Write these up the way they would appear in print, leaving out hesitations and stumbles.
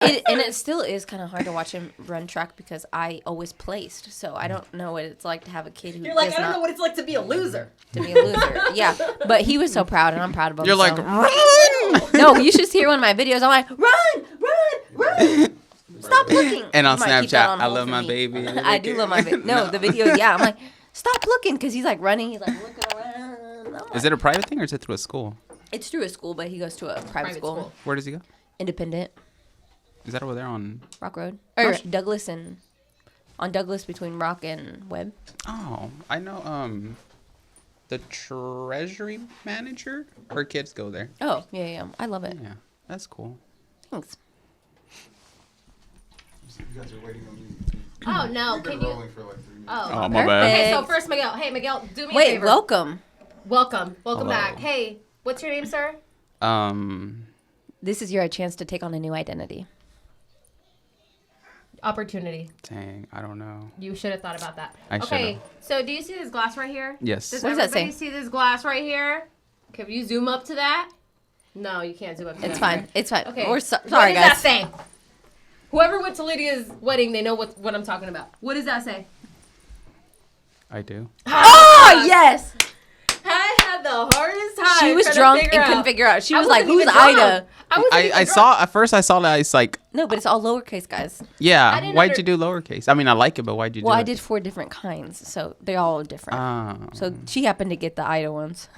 it still is kind of hard to watch him run track because I always placed, so I don't know what it's like to have a kid who. You're like, I don't know what it's like to be a loser. Yeah. But he was so proud, and I'm proud of him. You're like, run! No, you should see one of my videos. I'm like, run. Stop looking. And on You might keep that Snapchat, on I hold love for my me. baby. I do love my baby. No, the video, yeah. I'm like, stop looking, because he's like running. He's like looking around. Is it a private thing or is it through a school? It's through a school, but he goes to a private school. Where does he go? Independent. Is that over there on Rock Road? Or Douglas and... On Douglas between Rock and Webb. Oh, I know the treasury manager. Her kids go there. Oh, yeah. I love it. Yeah, that's cool. Thanks. You guys are waiting on me. Oh, no. We've been Can you... rolling for like 3 minutes. Oh, my bad. Okay, so first, Miguel. Hey, Miguel, do me a Wait, favor. welcome. Welcome Hello. back. Hey, what's your name, sir? This is your chance to take on a new identity. Opportunity. Dang, I don't know. You should have thought about that. I Okay, should've. so do you see this glass right here? Yes. Does What does that everybody say? see this glass right here? Can you zoom up to that? No, you can't zoom up to that. It's fine. It's fine. Okay. We're sorry, What does guys. that say? Whoever went to Lydia's wedding, they know what I'm talking about. What does that say? I do. Oh, yes. I had the hardest time. She was trying to drunk figure and couldn't out. figure out. She I was like, wasn't who's even drunk. Ida? I saw at first. I saw that. It's like, No, but it's all lowercase, guys. I yeah. didn't Why'd you do lowercase? I mean, I like it, but why'd you Well, do I it? did 4 different kinds, so they're all different. Oh. So she happened to get the Ida ones.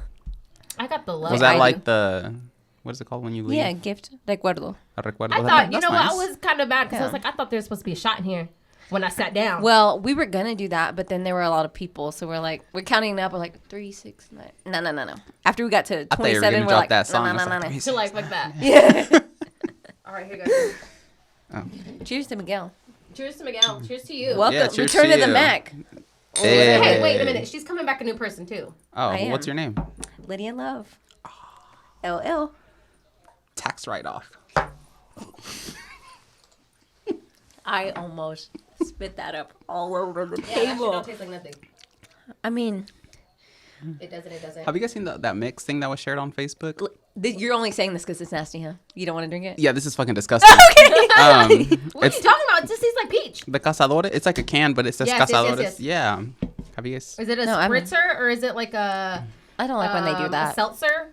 I got the love. Was that I like do. the what is it called when you leave? Yeah, gift recuerdo. A recuerdo. I Oh, thought, you that's know what? nice. I was kind of mad because I was Yeah. like, I thought there was supposed to be a shot in here when I sat down. Well, we were gonna do that, but then there were a lot of people, so we're counting up. We're like 3, 6, 9. No. After we got to I thought you were 27, gonna we're drop like, that song. no. It's like, no. to like that. Yeah. All right, here you go. Oh. Cheers to Miguel. Cheers to Miguel. Cheers to you. Welcome. Yeah, cheers Return to to the you. Mac. Hey, wait a minute. She's coming back a new person too. Oh, I what's am. your name? Lydia Love. LL. Tax write-off. I almost spit that up all over the Yeah, that shit table. don't taste like nothing. I mean, It doesn't. Have you guys seen that mix thing that was shared on Facebook? you're only saying this because it's nasty, huh? You don't want to drink it? Yeah, this is fucking disgusting. What are you It's talking about? It just tastes like peach. the cazadores. It's like a can, but it says Yes, cazadores. yes. Yeah. Have you guys? Is it a No, I'm- spritzer or is it like a I don't like when they do a that. seltzer?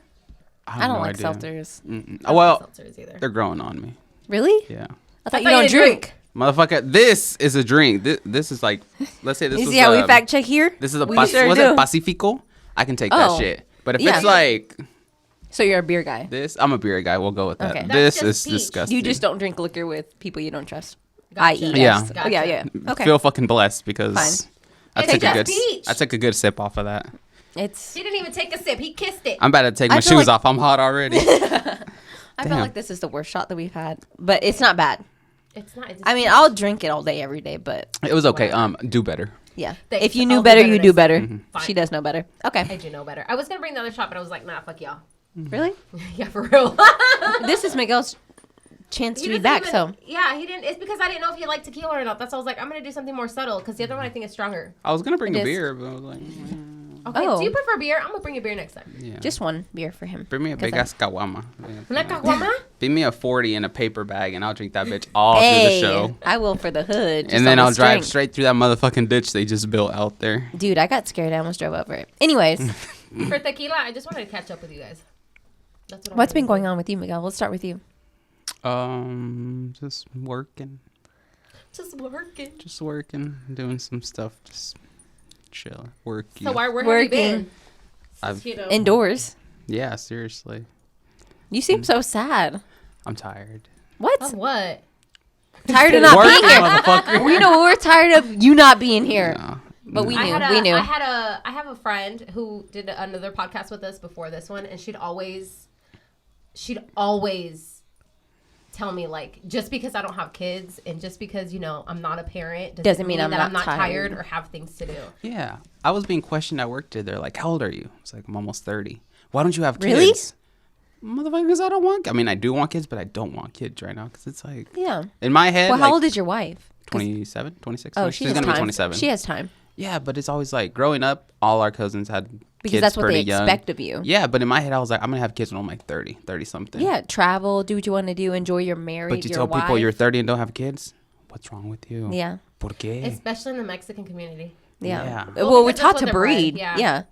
I have don't no like idea. seltzers. Mm-mm. I don't Well, like seltzers either. they're growing on me. Really? Yeah. I thought you thought don't you drink. Motherfucker, this is a drink. This is like, let's say this You was see how we a- fact check here? This is a We was sure it do. Pacifico? I can take Oh. that shit. But if Yeah. it's like So you're a beer guy. this, I'm a beer guy. We'll go with that. Okay. This That's is just peach. disgusting. You just don't drink liquor with people you don't trust. Gotcha. I.e. Yeah. us. Gotcha. Yeah. Okay. Feel fucking blessed because Fine. I It's took a just good peach. I took a good sip off of that. It's. He didn't even take a sip. He kissed it. I'm about to take I my feel shoes like- off. I'm hot already. I feel Damn. like this is the worst shot that we've had, but it's not bad. It's not. It's I mean, I'll drink it all day, every day, but It was okay. Do better. yeah. Thanks. If you I'll knew do better, better you next do time. better. Fine. She does know better. I Okay. do know better. I was gonna bring the other shot, but I was like, nah, fuck y'all. Really? Yeah, for real. This is Miguel's chance He to be doesn't back, even- so. yeah, he didn't. It's because I didn't know if he liked tequila or not. That's why I was like, I'm gonna do something more subtle because the other one I think is stronger. I was gonna bring It a is. beer, but I was like, Okay. Oh. Do you prefer beer? I'm gonna bring a beer next time. yeah. Just one beer for him. bring me a 'Cause big ass kawama. Una caguama? Give me a 40 in a paper bag, and I'll drink that bitch all through the Hey, show. I will for the hood. just And then on I'll the drive strength. straight through that motherfucking ditch they just built out there. Dude, I got scared. I almost drove over it. Anyways, For tequila, I just wanted to catch up with you guys. That's what what's been going on with you, Miguel? Let's start with you. Just working, Just working. doing some stuff, just chill, working. So where have you Working. been? I've- You know. Indoors. Yeah, seriously, You seem so sad. I'm tired. What? Of what? Tired of not Work, being here. motherfucker. We know we're tired of you not being here. No, But we no. knew. We knew. I have a friend who did another podcast with us before this one, and she'd always tell me, like, just because I don't have kids and just because, you know, I'm not a parent Doesn't mean I'm that not I'm not tired. tired or have things to do. Yeah, I was being questioned at work today. They're like, "How old are you?" It's like, "I'm almost 30." Why don't you have kids? Really? Motherfuckers, I don't want. I mean, I do want kids, but I don't want kids right now because it's like Yeah. in my head. Well, like, how old is your wife? 27, 26. Oh, she's she has gonna time. be 27. She has time. Yeah, but it's always like growing up. All our cousins had Because kids that's what they pretty young. expect of you. Yeah, but in my head, I was like, I'm going to have kids when I'm like 30 something. Yeah, travel, do what you want to do, enjoy your marriage, But you your tell wife. people you're 30 and don't have kids? What's wrong with you? Yeah. ¿Por qué? Especially in the Mexican community. Yeah. Yeah. Well, we're because that's taught what to they're bred, breed. yeah. Yeah.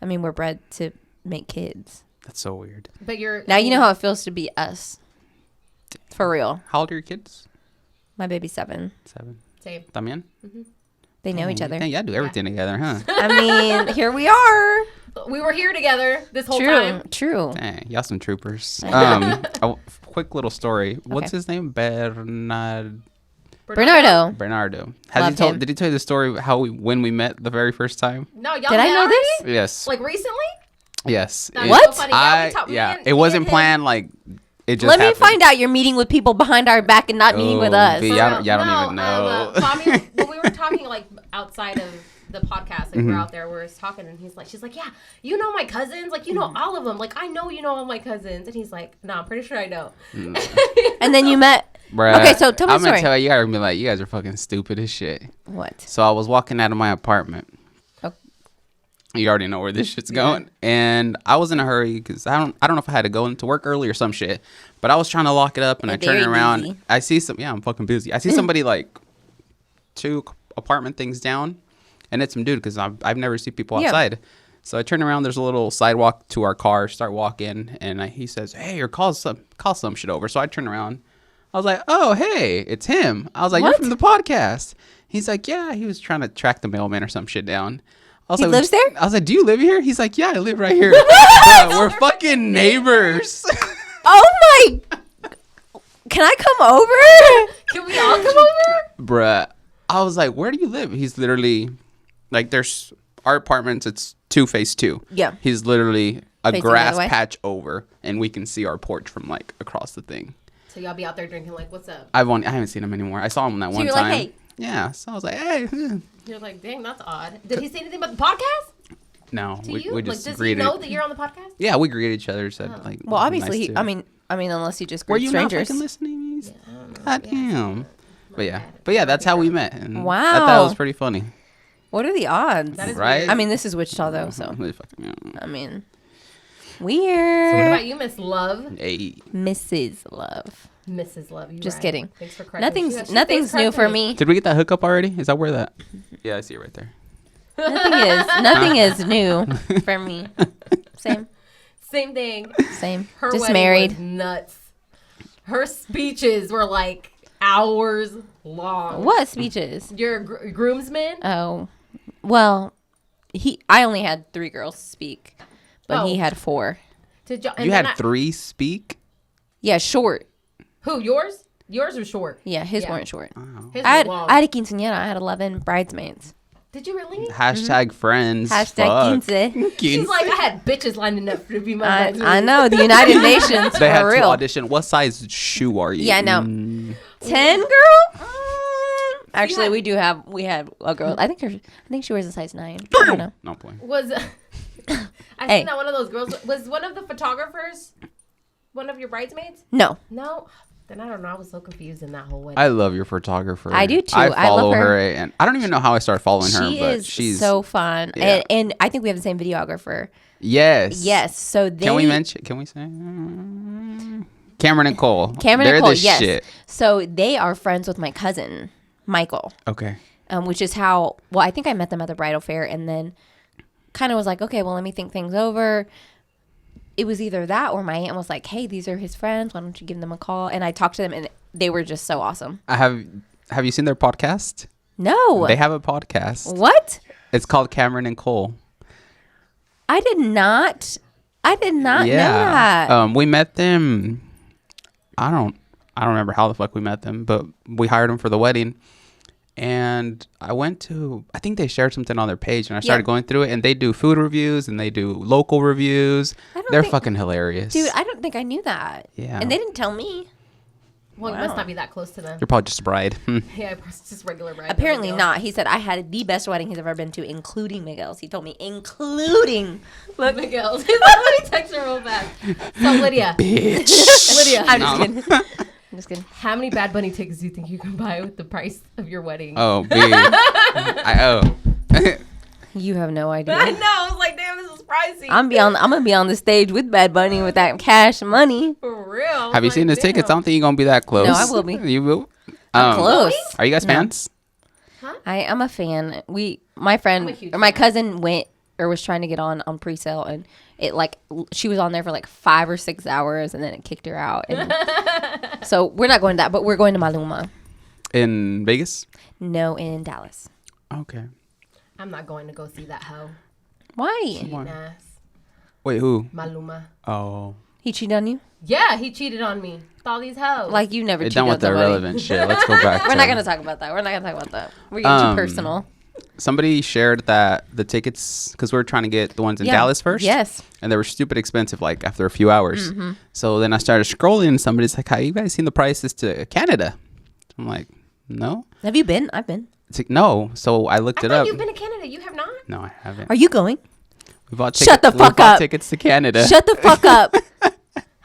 I mean, we're bred to make kids. That's so weird. But you're Now you know how it feels to be us. For real. How old are your kids? My baby's 7. 7. Same. También? They know each other. Dang, y'all do everything together, huh? I mean, here we are. We were here together this whole True. time. True. Dang, y'all some troopers. Quick little story. What's Okay. his name? Bernardo. Bernardo. Has Love him. Did he tell you the story how when we met the very first time? No, y'all Did I met know already? this? Yes. Like recently? Yes. That's What? So funny. Yeah, we talked- me and- It me wasn't and him- planned. Like it just. Let me happened. find out you're meeting with people behind our back and not meeting with Oh, us. B, For y'all real. don't even know. Tommy, when we were talking like outside of the podcast, like we're out there, we're talking, and she's like, yeah, you know my cousins, like you know all of them, like I know you know all my cousins, and he's like, no, I'm pretty sure I know. And then you met. Bruh, Okay, so tell me the I'm gonna story. tell you, you gotta be like, you guys are fucking stupid as shit. What? So I was walking out of my apartment. Oh. You already know where this shit's going. And I was in a hurry because I don't know if I had to go into work early or some shit. But I was trying to lock it up and You're I turn very around. busy. I see I'm fucking busy. I see somebody like 2 apartment things down, and it's some dude because I've never seen people Yeah. outside. So I turn around. There's a little sidewalk to our car. Start walking, and he says, "Hey, or call some shit over." So I turn around. I was like, "Oh, hey, it's him." I was like, What? "You're from the podcast." He's like, "Yeah." He was trying to track the mailman or some shit down. I was He like, lives there? I was like, "Do you live here?" He's like, "Yeah, I live right here." Bruh, we're fucking neighbors. Oh my. Can I come over? Can we all come over? Bruh. I was like, "Where do you live?" He's literally like, there's our apartments. It's phase 2. Yeah. He's literally a Facing the grass other way? patch over, and we can see our porch from like across the thing. So y'all be out there drinking, like, what's up? I haven't seen him anymore. I saw him that one you're time. like, "Hey." Yeah. So I was like, "Hey." You're like, dang, that's odd. Did he say anything about the podcast No, to we you? Like, just does he greeted. know that you're on the podcast? Yeah, we greeted each other. Said like, Well, obviously, nice he, to- I mean, unless you just were greet you strangers. not fucking listening? I don't know. God Yeah. damn. But yeah, that's how we met. And I Wow. thought it was pretty funny. What are the odds? That is Right? weird. I mean, this is Wichita though, so Really fucking, yeah. I mean, So what weird. about you, Miss Love? Hey. Mrs. Love. Mrs. Love, you Just right. kidding. Thanks for correcting me. She Nothing's new for me. Did we get that hookup already? Is that where that? Yeah, I see it right there. Nothing is new for me. Same. Same thing. Same. Her Just wedding married. was nuts. Her speeches were like hours long. What speeches? Your groomsman? Oh, well, I only had 3 girls speak, but he Oh. had 4. Did y'all, and You then had 3 speak? Yeah, short. Who? Yours? Yours was short. Yeah, his Yeah. weren't short. His I was had long. I had a quinceañera. I had 11 bridesmaids. Did you really? Hashtag friends. Hashtag Fuck. quince. She's like, I had bitches lining up to be my bridesmaid. I know the United Nations They had for to real. audition. What size shoe are you? Yeah, I know. Mm. 10 girl. Actually, Yeah. we had a girl. I think she wears a size 9. I don't know. No point. Was I Hey. seen that one of those girls was one of the photographers one of your bridesmaids? No. No. Then I don't know. I was so confused in that whole wedding. I love your photographer. I do too. I I follow love her. and I don't even know how I started following her, She but is she's so fun, yeah. and I think we have the same videographer. yes. Yes, so they Can we mention? Can we say Cameron and Cole? Cameron They're and Cole. the Yes, shit. so they are friends with my cousin Michael, Okay. which is how. Well, I think I met them at the bridal fair, and then kind of was like, okay, well, let me think things over. It was either that or my aunt was like, hey, these are his friends. Why don't you give them a call? And I talked to them, and they were just so awesome. Have you seen their podcast? No, They have a podcast. what? It's called Cameron and Cole. I did not know that. We met them. I don't remember how the fuck we met them, but we hired them for the wedding. And I think they shared something on their page, and I started going through it, and they do food reviews and they do local reviews. They're fucking hilarious. Dude, I don't think I knew that. Yeah. And they didn't tell me. Well, you must not be that close to them. You're probably just a bride. Yeah, it's just regular bride. Apparently not. He said I had the best wedding he's ever been to, including Miguel's. He told me, including. Look, Miguel. Let me text her real fast. So, Lydia. Bitch. Lydia. I'm just kidding. I'm just kidding. How many Bad Bunny tickets do you think you can buy with the price of your wedding? Oh, B. I owe. You have no idea. I know. I was like, damn, this is pricey. I'm gonna be on the stage with Bad Bunny with that cash money. For real. Have you seen his tickets? I don't think you're gonna be that close. No, I will be. You will. I'm close. Are you guys No. fans? I am a fan. My I'm a friend huge or my fan. cousin went or was trying to get on pre-sale, and it like she was on there for like 5 or 6 hours, and then it kicked her out. And so we're not going to that, but we're going to Maluma. In Vegas? No, in Dallas. Okay. I'm not going to go see that hoe. Why? Cheating ass. Wait, who? Maluma. Oh. He cheated on you? Yeah, he cheated on me with all these hoes. Like you never We're cheated done on with the somebody. irrelevant shit. Let's go back. We're not gonna talk about that. We're getting too personal. Somebody shared that the tickets, because we were trying to get the ones in Yeah. Dallas first. Yes. And they were stupid expensive, like after a few hours. So then I started scrolling, and somebody's like, "Have you guys seen the prices to Canada?" I'm like, "No." Have you been? I've been. It's like, "No." So I looked I it thought up. you've been to Canada. You have not? No, I haven't. Are you going? We bought Shut the fuck we bought up. tickets to Canada. Shut the fuck up.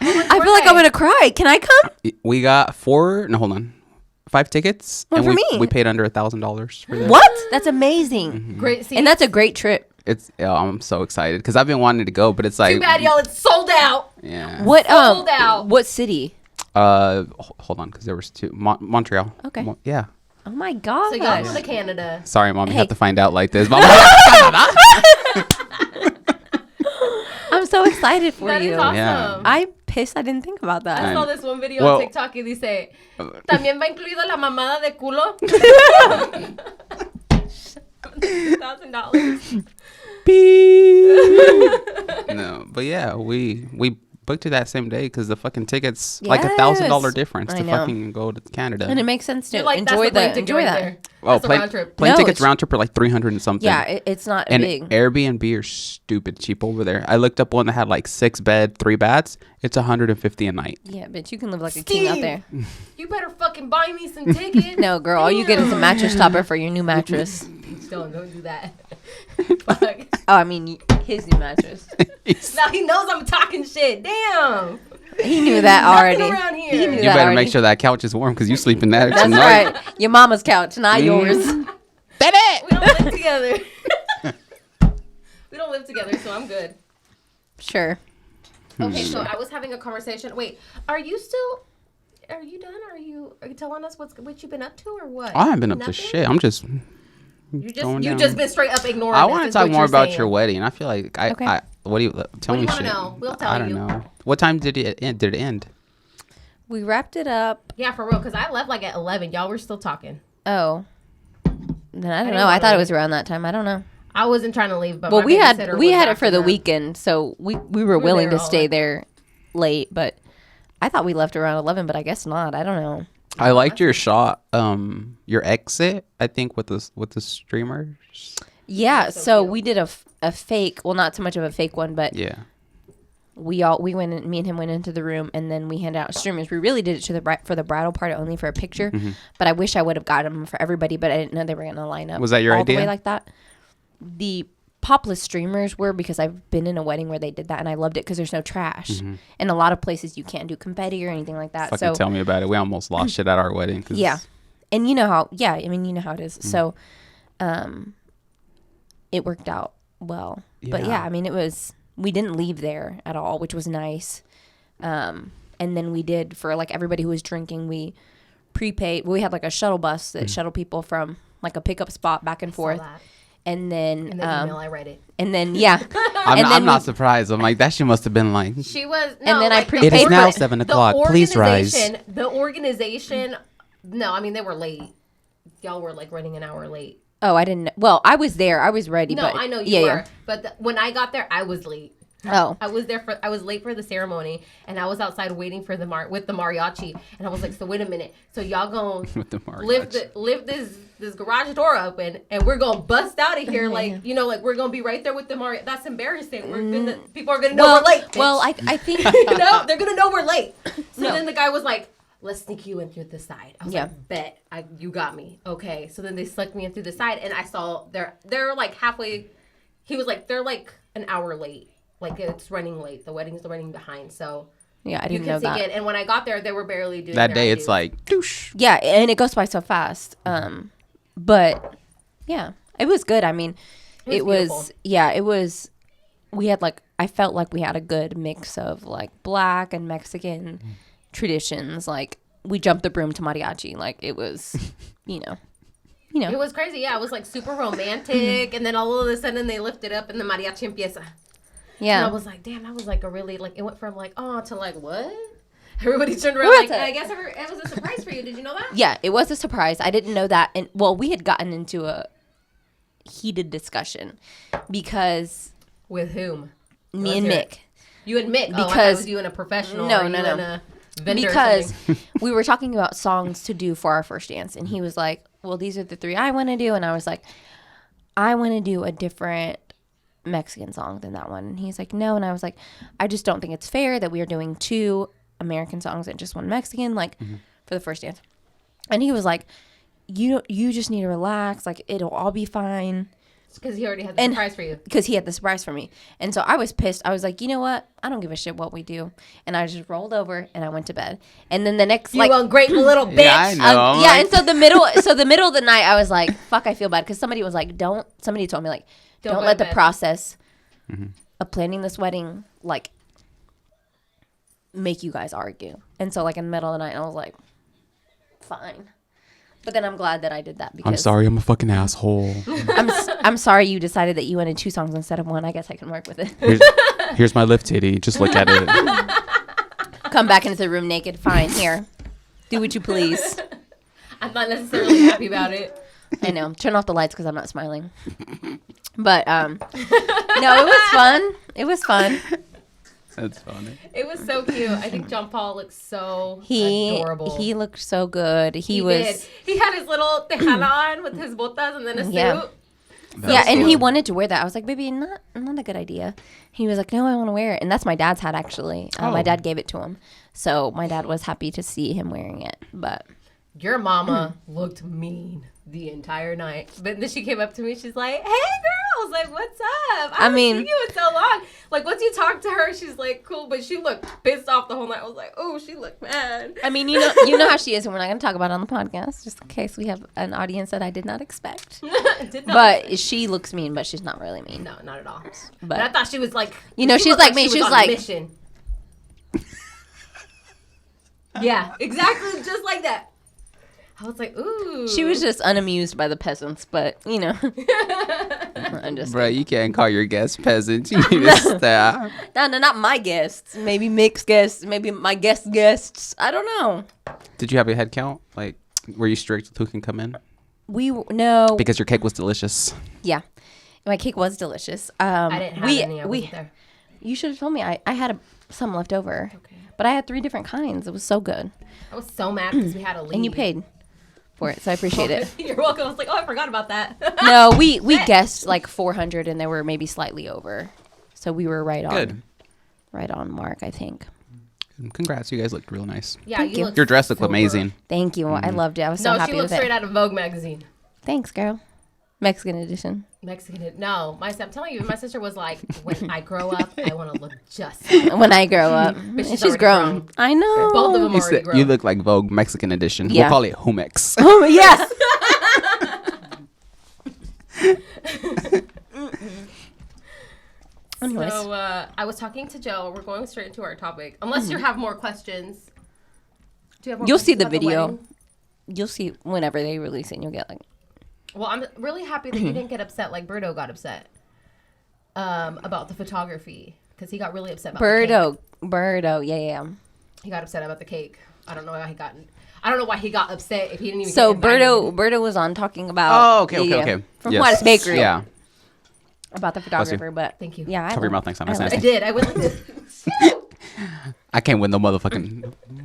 I feel like I'm gonna cry. Can I come? We got 5 tickets, One and for we me. we paid under $1,000 for that. What? That's amazing. Great seats. And that's a great trip. It's I'm so excited because I've been wanting to go, but it's like too bad, y'all. It's sold out. Yeah. What Sold out. what city? Hold on, because there was 2. Montreal. Okay. Yeah. Oh my god. So y'all go to Canada. Sorry, Mom. You Hey. have to find out like this. Mom. I'm so excited for That you. is awesome. Yeah. I'm pissed I didn't think about I that. saw this one video Well- on TikTok y dice, también va incluido la mamada de culo. $1,000. No, but yeah, we booked it that same day because the fucking tickets like $1,000 Yes. difference I to know. fucking go to Canada. And it makes sense to You're like, enjoy that's the plane ticket right that. there. Oh, That's the round trip. plane No, tickets it's- round trip are like 300 and something. Yeah, it's not and big. Airbnb are stupid cheap over there. I looked up one that had like 6 bed, 3 baths. It's $150 a night. Yeah, but you can live like a king out Steve. there. You better fucking buy me some tickets. No, girl, all you get is a mattress topper for your new mattress. Don't do that. Fuck. Oh, I mean his new mattress. Now he knows I'm talking shit. Damn. He knew that Nothing already. around here. He knew You that better already. make sure that couch is warm because you sleep in that That's tonight. right. Your mama's couch, not yours. We don't live together. We don't live together, so I'm good. Sure. Okay, so I was having a conversation. Wait, are you done? Are you telling us what you've been up to or what? I haven't been up to Nothing? shit. I'm just You going just down. been straight up ignoring. I this, want to is talk what more you're about saying. your wedding. I feel like Okay. what do you tell What do me you wanna shit. know? We'll tell I don't you. know. What time did it end? Did it end? We wrapped it up. Yeah, for real. Because I left like at 11. Y'all were still talking. Oh. Then I don't didn't know. I wanna thought it leave. was around that time. I don't know. I wasn't trying to leave, but Well, my we had babysitter we was had it for the after them. weekend, so we were were willing there to all stay night. there late, but I thought we left around 11, but I guess not. I don't know. I liked your shot, your exit. I think with the streamers. Yeah, so so cute. we did a fake, well, not so much of a fake one, but Yeah. we went in, me and him went into the room, and then we handed out streamers. We really did it to for the bridal party only for a picture, but I wish I would have got them for everybody, but I didn't know they were going to line up. Was that your all the idea? way like that? The popless streamers were because I've been in a wedding where they did that, and I loved it because there's no trash. And a lot of places you can't do confetti or anything like that. Fucking So tell me about it. We almost lost shit at our wedding. 'Cause yeah, and you know how I mean you know how it is. So, it worked out well. But Yeah. yeah, I mean we didn't leave there at all, which was nice. And then we did for like everybody who was drinking, we prepaid. We had like a shuttle bus that shuttle people from like a pickup spot back and Saw forth. that. And then In the email, I read it. and then yeah, I'm, and then I'm not we- surprised. I'm like, that shit must have been like, She was. And then I like, prepaid it is for now it. 7 The o'clock. Please rise. The organization. No, I mean they were late. Y'all were like running an hour late. Oh, I didn't. Well, I was there. I was ready. No, but I know you yeah, were. But when I got there, I was late. Oh, I was late for the ceremony, and I was outside waiting for with the mariachi, and I was like, so wait a minute, so y'all gonna With the mariachi. lift this garage door open, and we're gonna bust out of here, like like we're gonna be right there with the mariachi. That's embarrassing. People are gonna know we're late. Bitch. well, I think They're gonna know we're late. So then the guy was like, let's sneak you in through the side. I was Yeah. like, bet. You got me. Okay. So then they snuck me in through the side, and I saw they're like halfway. He was like, they're like an hour late. Like it's running late. The wedding's running behind. So yeah, I you didn't can know sneak that. in. And when I got there, they were barely doing that their day, I it's do's. like, douche. Yeah, and it goes by so fast. But yeah, it was good. I mean, It was beautiful. yeah, it was we had like, I felt like we had a good mix of like black and Mexican traditions. Like we jumped the broom to mariachi. Like it was, you know. It was crazy. Yeah, it was like super romantic. And then all of a sudden they lift it up and the mariachi empieza. Yeah. And I was like, damn, that was like a really, like, it went from like, oh, to like, what? Everybody turned around like, I guess it was a surprise for you. Did you know that? Yeah, it was a surprise. I didn't know that. And well, we had gotten into a heated discussion because With whom? me and Mick. You and Mick? Because I thought it was you and a professional. No, or no, you no. and a vendor Because or we were talking about songs to do for our first dance, and he was like, well, these are the 3 I want to do. And I was like, I want to do a different Mexican song than that one. And he's like, no. And I was like, I just don't think it's fair that we are doing 2 American songs and just 1 Mexican, like for the first dance. And he was like, you just need to relax, like it'll all be fine. Because he already had the surprise for you. Because he had the surprise for me. And so I was pissed. I was like, you know what? I don't give a shit what we do. And I just rolled over and I went to bed. And then the next, You ungrateful little bitch. Yeah, I know. yeah. And so the middle of the night, I was like, fuck, I feel bad. Because somebody was like, somebody told me like, don't go let to the bed. process of planning this wedding, like, make you guys argue. And so like in the middle of the night, I was like, fine. But then I'm glad that I did that because I'm sorry, I'm a fucking asshole. I'm sorry you decided that you wanted 2 songs instead of 1. I guess I can work with it. Here's my lift titty. Just look at it. Come back into the room naked. Fine, here. Do what you please. I'm not necessarily happy about it. I know. Turn off the lights because I'm not smiling. But no, it was fun. It was fun. That's funny. It was so cute. I think John Paul looks so He adorable. he looked so good. He did. was He had his little tejana on with his botas and then a suit. Yeah. That yeah, was and cute. he wanted to wear that. I was like, baby, not a good idea. He was like, no, I want to wear it, and that's my dad's hat actually. My Oh. dad gave it to him, so my dad was happy to see him wearing it. But Your mama looked mean the entire night. But then she came up to me. She's like, hey, girls. Like, what's up? I mean- haven't seen you in so long. Like, once you talk to her, she's like, cool. But she looked pissed off the whole night. I was like, oh, she looked mad. I mean, you know how she is, and we're not going to talk about it on the podcast, just in case we have an audience that I did not expect. Did not- But she looks mean, but she's not really mean. No, not at all. But But I thought she was like, You know, she she's looked like me. she She's was on a like- mission. Yeah, exactly. Just like that. I was like, ooh. she was just unamused by the peasants, but you know, I'm just Bro, you can't call your guests peasants. You need to stop. no, not my guests. Maybe Mick's guests. Maybe my guests. I don't know. Did you have a head count? Like, were you strict with who can come in? No. Because your cake was delicious. Yeah, my cake was delicious. I didn't have any. I wasn't there. You should have told me. I had some left over. Okay. But I had 3 different kinds. It was so good, I was so mad because we had a lead. and you paid for it, so I appreciate it. You're welcome. I was like, oh, I forgot about that. No, we guessed like 400, and they were maybe slightly over, so we were right Good. on mark, I think. Congrats, you guys looked real nice. Yeah, Thank you. looked Your dress looked super- amazing. Thank you. I loved it. I was so No, happy she with looked straight it. out of Vogue magazine. Thanks, girl. Mexican edition. Mexican. No, I'm telling you, my sister was like, when I grow up, I want to look just like When I grow up, But she's she's already grown. grown. I know. both of them You, already said, grown. you look like Vogue Mexican edition. Yeah. We'll call it Humex. Oh yes. Anyways. So I was talking to Joe. We're going straight into our topic. Unless you have more questions. Do you have more You'll see questions the about video. wedding? You'll see whenever they release it. And you'll get like. Well, I'm really happy that you didn't get upset like Birdo got upset about the photography. Because he got really upset about the cake. Birdo, yeah. He got upset about the cake. I don't know why he got upset if he didn't even So get invited. Birdo was on talking about. Oh, okay. From Yes. Juarez Bakery. Yeah. About the photographer, but Thank you. yeah, Cover your mouth next time. That's I nasty. I did. I went like this. I can't win the motherfucking.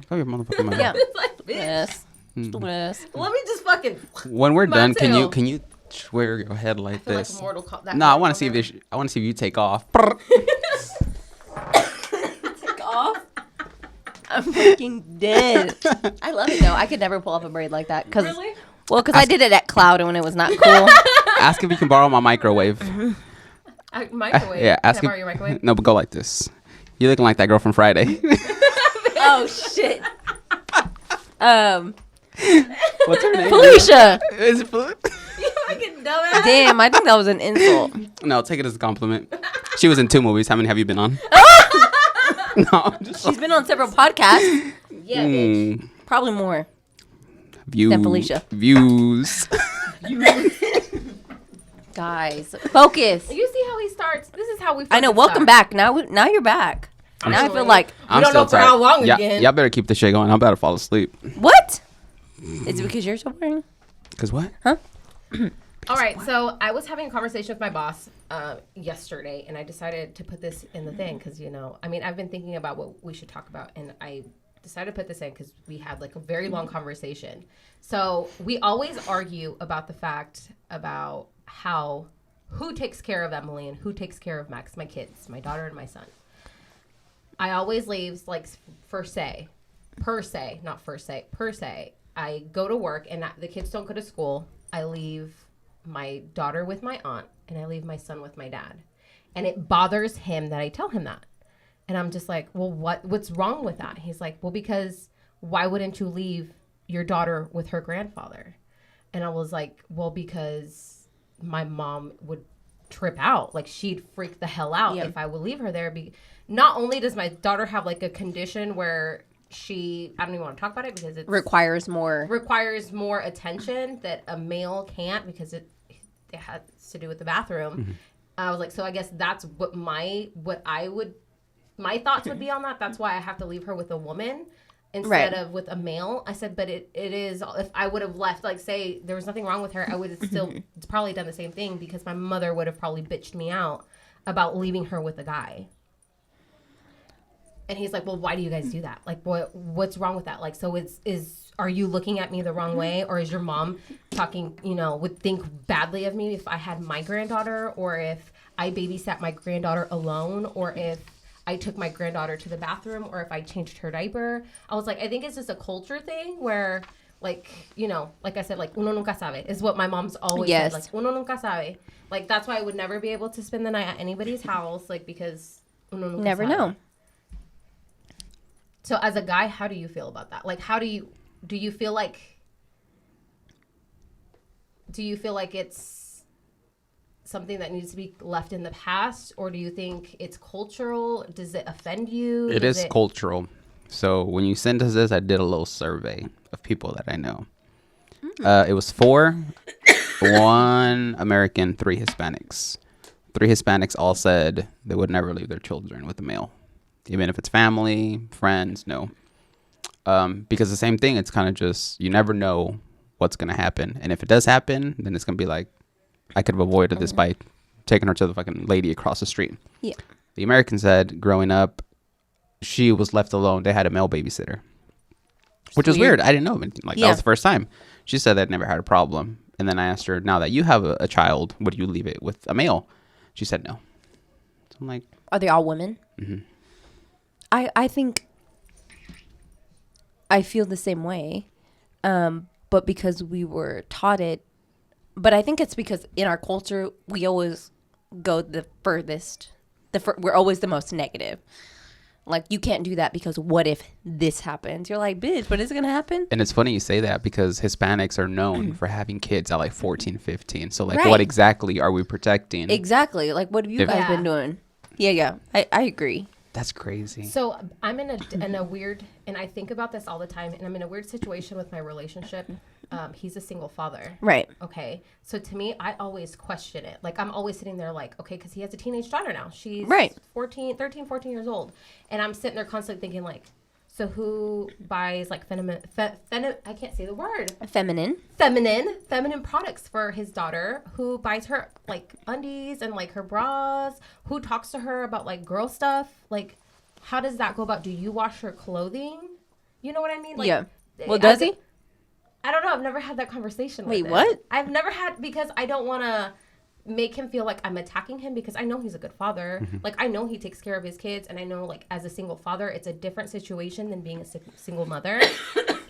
Cover your motherfucking mouth. Yeah. It's like, bitch. Yes. Yes. Let me just fucking. When we're My done, tail. can you swear your head like I feel this? like Mortal Kombat. No, I want to see if this. I want to see if you take off. Take off. I'm fucking dead. I love it though. I could never pull off a braid like that. Really? Well, because I did it at Cloud when it was not cool. Ask if you can borrow my microwave. Microwave. Yeah, ask Can I if. borrow your microwave? No, but go like this. You're looking like that girl from Friday. Oh shit. What's her name? Felicia. Is it Felicia? You fucking dumbass. Damn, I think that was an insult. No, take it as a compliment. She was in 2 movies. How many have you been on? No, I'm just She's been on several podcasts. Yeah, bitch. Probably more. view, Than Felicia. Views. Guys, focus. You see how he starts? This is how we. I know. fucking Welcome start. back. Now you're back. Now I feel like We don't know for how long again. Y'all better keep the shit going. I'm about to fall asleep. what? Is it because you're so boring? Cause what? Huh? All right, so I was having a conversation with my boss yesterday, and I decided to put this in the thing because, I mean, I've been thinking about what we should talk about, and I decided to put this in because we had like a very long conversation. So we always argue about the fact about who takes care of Emily and who takes care of Max, my kids, my daughter and my son. I always leave like per se. I go to work and the kids don't go to school. I leave my daughter with my aunt and I leave my son with my dad. And it bothers him that I tell him that. And I'm just like, well, what's wrong with that? He's like, well, because why wouldn't you leave your daughter with her grandfather? And I was like, well, because my mom would trip out. Like she'd freak the hell out if I would leave her there. Not only does my daughter have like a condition where I don't even want to talk about it because it Requires more attention that a male can't because it has to do with the bathroom. Mm-hmm. I was like, so I guess that's what my thoughts would be on that. That's why I have to leave her with a woman instead of with a male. I said, but it is, if I would have left, like say there was nothing wrong with her, I would have still probably done the same thing because my mother would have probably bitched me out about leaving her with a guy. And he's like, well, why do you guys do that? Like, what's wrong with that? Like, so are you looking at me the wrong way? Or is your mom talking, would think badly of me if I had my granddaughter or if I babysat my granddaughter alone or if I took my granddaughter to the bathroom or if I changed her diaper? I was like, I think it's just a culture thing where, like, like I said, like, uno nunca sabe is what my mom's always said. Like, uno nunca sabe. Like, that's why I would never be able to spend the night at anybody's house, like, because uno nunca never sabe. know. So as a guy, how do you feel about that? Like, do you feel like it's something that needs to be left in the past, or do you think it's cultural? Does it offend you? It is cultural. So when you sent us this, I did a little survey of people that I know. It was 4, 1 American, 3 Hispanics. 3 Hispanics all said they would never leave their children with a male. Even if it's family, friends, no. Because the same thing, it's kind of just, you never know what's going to happen. And if it does happen, then it's going to be like, I could have avoided this by taking her to the fucking lady across the street. Yeah. The American said, growing up, she was left alone. They had a male babysitter. Which was weird. I didn't know anything. Like, that was the first time. She said that never had a problem. And then I asked her, now that you have a child, would you leave it with a male? She said no. So I'm like... Are they all women? Mm-hmm. I think I feel the same way, but because we were taught it, but I think it's because in our culture, we always go the furthest, we're always the most negative. Like, you can't do that because what if this happens? You're like, bitch, what is going to happen? And it's funny you say that because Hispanics are known for having kids at like 14, 15. So like, Right. What exactly are we protecting? Exactly. Like, what have you guys been doing? Yeah. I agree. That's crazy. So I'm in a weird, and I think about this all the time, and I'm in a weird situation with my relationship. He's a single father. Right. Okay. So to me, I always question it. Like, I'm always sitting there like, okay, because he has a teenage daughter now. She's 13, 14 years old. And I'm sitting there constantly thinking like, so who buys like I can't say the word. Feminine products for his daughter? Who buys her like undies and like her bras? Who talks to her about like girl stuff? Like, how does that go about? Do you wash her clothing? You know what I mean? Like, yeah. Well, does he? I don't know. I've never had that conversation with Wait, him. what? I've never had, because I don't want to make him feel like I'm attacking him because I know he's a good father. Mm-hmm. Like, I know he takes care of his kids, and I know, like, as a single father, it's a different situation than being a single mother.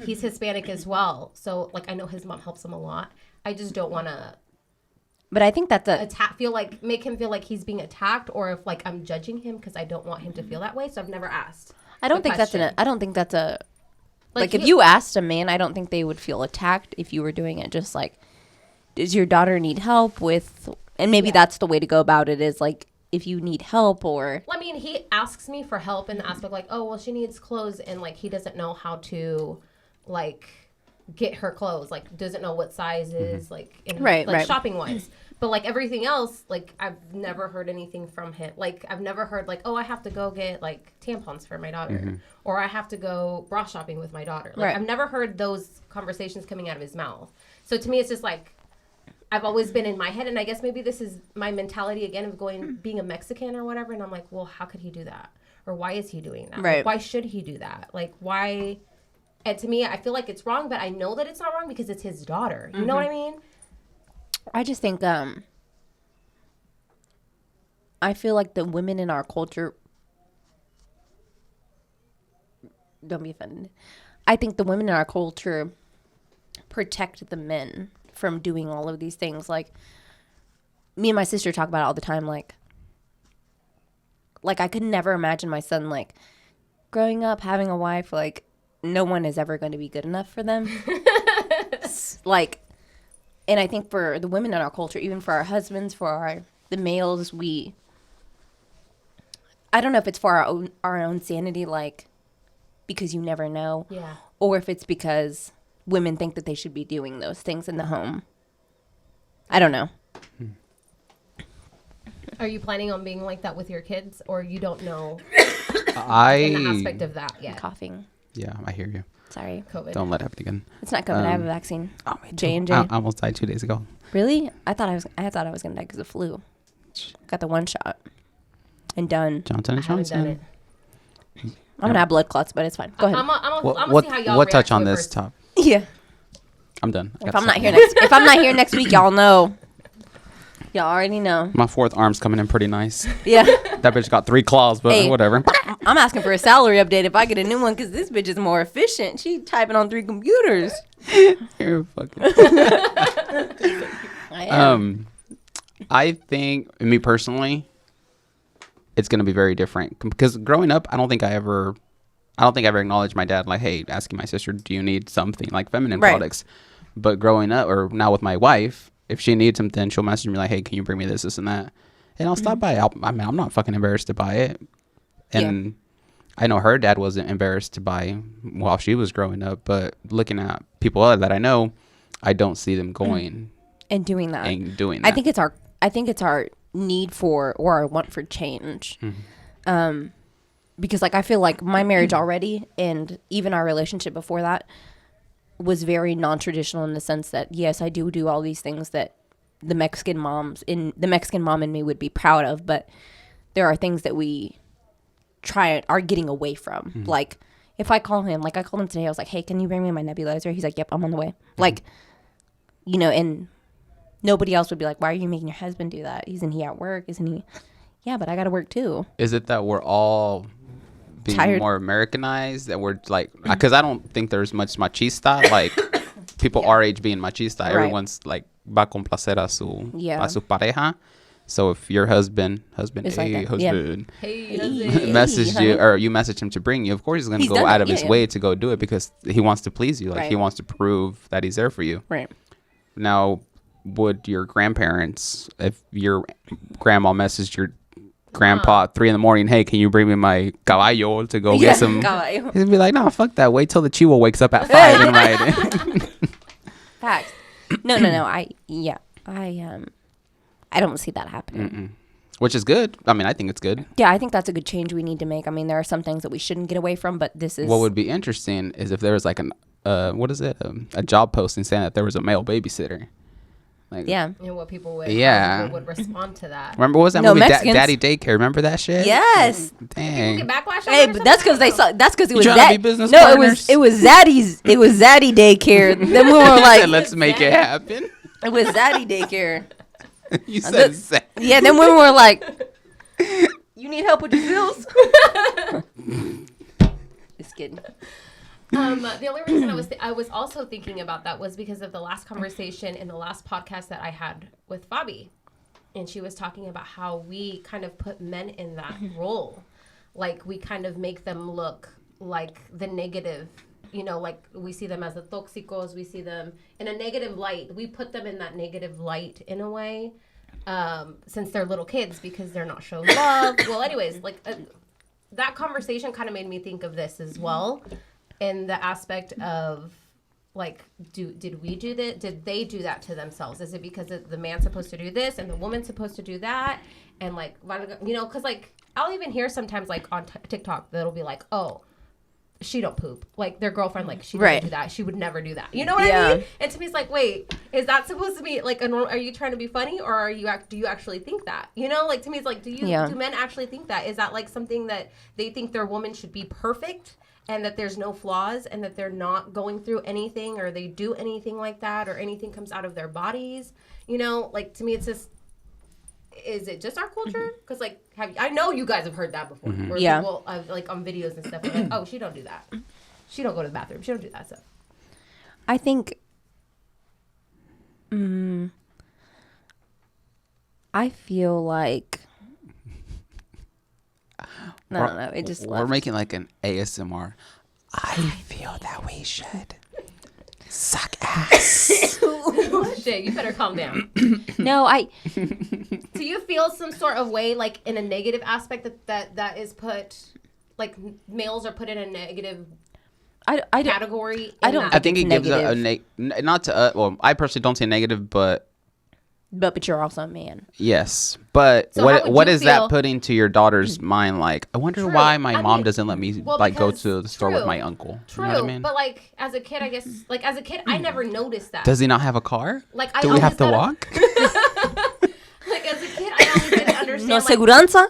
He's Hispanic as well. So, like, I know his mom helps him a lot. I just don't want to But I think that's make him feel like he's being attacked, or if, like, I'm judging him because I don't want him to feel that way. So I've never asked. I don't think that's a like if he- you asked a man, I don't think they would feel attacked if you were doing it just like, does your daughter need help with, and maybe that's the way to go about it, is like, if you need help or. Well, I mean, he asks me for help in the aspect like, oh, well, she needs clothes, and like he doesn't know how to like get her clothes, like doesn't know what size is, like in like shopping wise. But like everything else, like I've never heard anything from him. Like I've never heard like, oh, I have to go get like tampons for my daughter, or I have to go bra shopping with my daughter. Like I've never heard those conversations coming out of his mouth. So to me, it's just like I've always been in my head, and I guess maybe this is my mentality again of being a Mexican or whatever. And I'm like, well, how could he do that, or why is he doing that? Right? Like, why should he do that? Like why? And to me, I feel like it's wrong, but I know that it's not wrong because it's his daughter. You know what I mean? I just think I feel like the women in our culture, don't be offended, I think the women in our culture protect the men from doing all of these things. Like me and my sister talk about it all the time. Like I could never imagine my son like growing up having a wife. Like no one is ever going to be good enough for them. Like, and I think for the women in our culture, even for our husbands, for the males, I don't know if it's for our own sanity, like, because you never know. Yeah. Or if it's because women think that they should be doing those things in the home. I don't know. Are you planning on being like that with your kids, or you don't know in the aspect of that yet? Coughing. Yeah, I hear you. Sorry. COVID. Don't let it happen again. It's not COVID. I have a vaccine. Oh, me too. J&J. I almost died 2 days ago. Really? I thought I was going to die because of flu. Got the one shot. And done. Johnson and I haven't done Johnson. it. I'm going to have blood clots, but it's fine. Go ahead. I'm gonna What see how y'all what react touch to on it this first. top? Yeah. I'm done. If I'm not here next week, y'all know. Y'all already know. My fourth arm's coming in pretty nice. Yeah. That bitch got 3 claws, but Hey. whatever. I'm asking for a salary update if I get a new one because this bitch is more efficient. She typing on 3 computers. You're fucking. I am. I think, me personally, it's gonna be very different because growing up, I don't think I ever acknowledged my dad like, hey, asking my sister, do you need something like feminine products? But growing up, or now with my wife, if she needs something, she'll message me like, hey, can you bring me this and that, and I'll stop by. I mean, I'm not fucking embarrassed to buy it, and I know her dad wasn't embarrassed to buy while she was growing up, but looking at people other that I know, I don't see them going and doing that. I think it's our need for or our want for change. Because like I feel like my marriage already and even our relationship before that was very non-traditional in the sense that yes, I do all these things that the Mexican mom in me would be proud of, but there are things that we are getting away from. Like if I call him, like I called him today, I was like, hey, can you bring me my nebulizer? He's like, yep, I'm on the way. Like, you know, and nobody else would be like, why are you making your husband do that? Isn't he at work? Isn't he? Yeah, but I got to work too. Is it that we're all being Tired. more Americanized? That we're like, because I don't think there's much machista. Like people our age being machista. Right. Everyone's like, va complacer a su pareja. So if your husband, It's hey, like that. husband, Hey, messaged you or you message him to bring you, of course he's going to He's go done out it. of his Yeah. way to go do it because he wants to please you. Like he Right. wants to prove that he's there for you. Right. Now, would your grandparents, if your grandma messaged your grandpa at 3 a.m, hey, can you bring me my caballo to go get some? Caballo. He'd be like, no, fuck that. Wait till the chihuahua wakes up at 5 and ride it. Facts. No. I don't see that happening. Which is good. I mean, I think it's good. Yeah, I think that's a good change we need to make. I mean, there are some things that we shouldn't get away from, but this is What would be interesting is if there was like a job posting saying that there was a male babysitter. Like, yeah. And what people would respond to that. Remember what was that No, movie, Mexicans. Daddy Daycare? Remember that shit? Yes. Dang. Get backlash. Hey, but that's because that's because it was trying to be business No, partners? it was Zaddy's. It was Zaddy daycare. Then we were like, Let's make it happen. it was Zaddy daycare. You said Zaddy. Yeah. Then we were like, you need help with your bills? Just kidding. The only reason I was also thinking about that was because of the last conversation in the last podcast that I had with Bobby, and she was talking about how we kind of put men in that role, like we kind of make them look like the negative, you know, like we see them as the toxicos, we see them in a negative light. We put them in that negative light in a way, since they're little kids because they're not shown love. Well, anyways, like that conversation kind of made me think of this as well, in the aspect of like, did we do that? Did they do that to themselves? Is it because the man's supposed to do this and the woman's supposed to do that? And like, you know, because like I'll even hear sometimes like on TikTok that'll be like, oh, she don't poop. Like their girlfriend, like she doesn't do that. She would never do that. You know what I mean? And to me, it's like, wait, is that supposed to be like are you trying to be funny, or do you actually think that? You know, like to me, it's like, do men actually think that? Is that like something that they think their woman should be perfect and that there's no flaws and that they're not going through anything or they do anything like that or anything comes out of their bodies? You know, like to me, it's just. Is it just our culture? Because like, I know you guys have heard that before. Where people like on videos and stuff are like, oh, she don't do that. She don't go to the bathroom. She don't do that stuff. I think. I feel like. I don't know. It just. We're making like an ASMR. I feel that we should suck ass. Shit, you better calm down. No, Do you feel some sort of way, like in a negative aspect, that is put, like males are put in a negative category? I don't. I think it gives a not to well, I personally don't say negative, but you're also a man. Yes, but So what is that putting to your daughter's mind? Like, I wonder why my mom doesn't let me like go to the store with my uncle. True, you know what I mean? But like as a kid, I guess like as a kid, I never noticed that. Does he not have a car? Like, do we have to walk? Like as a kid, I always didn't understand. No seguranza.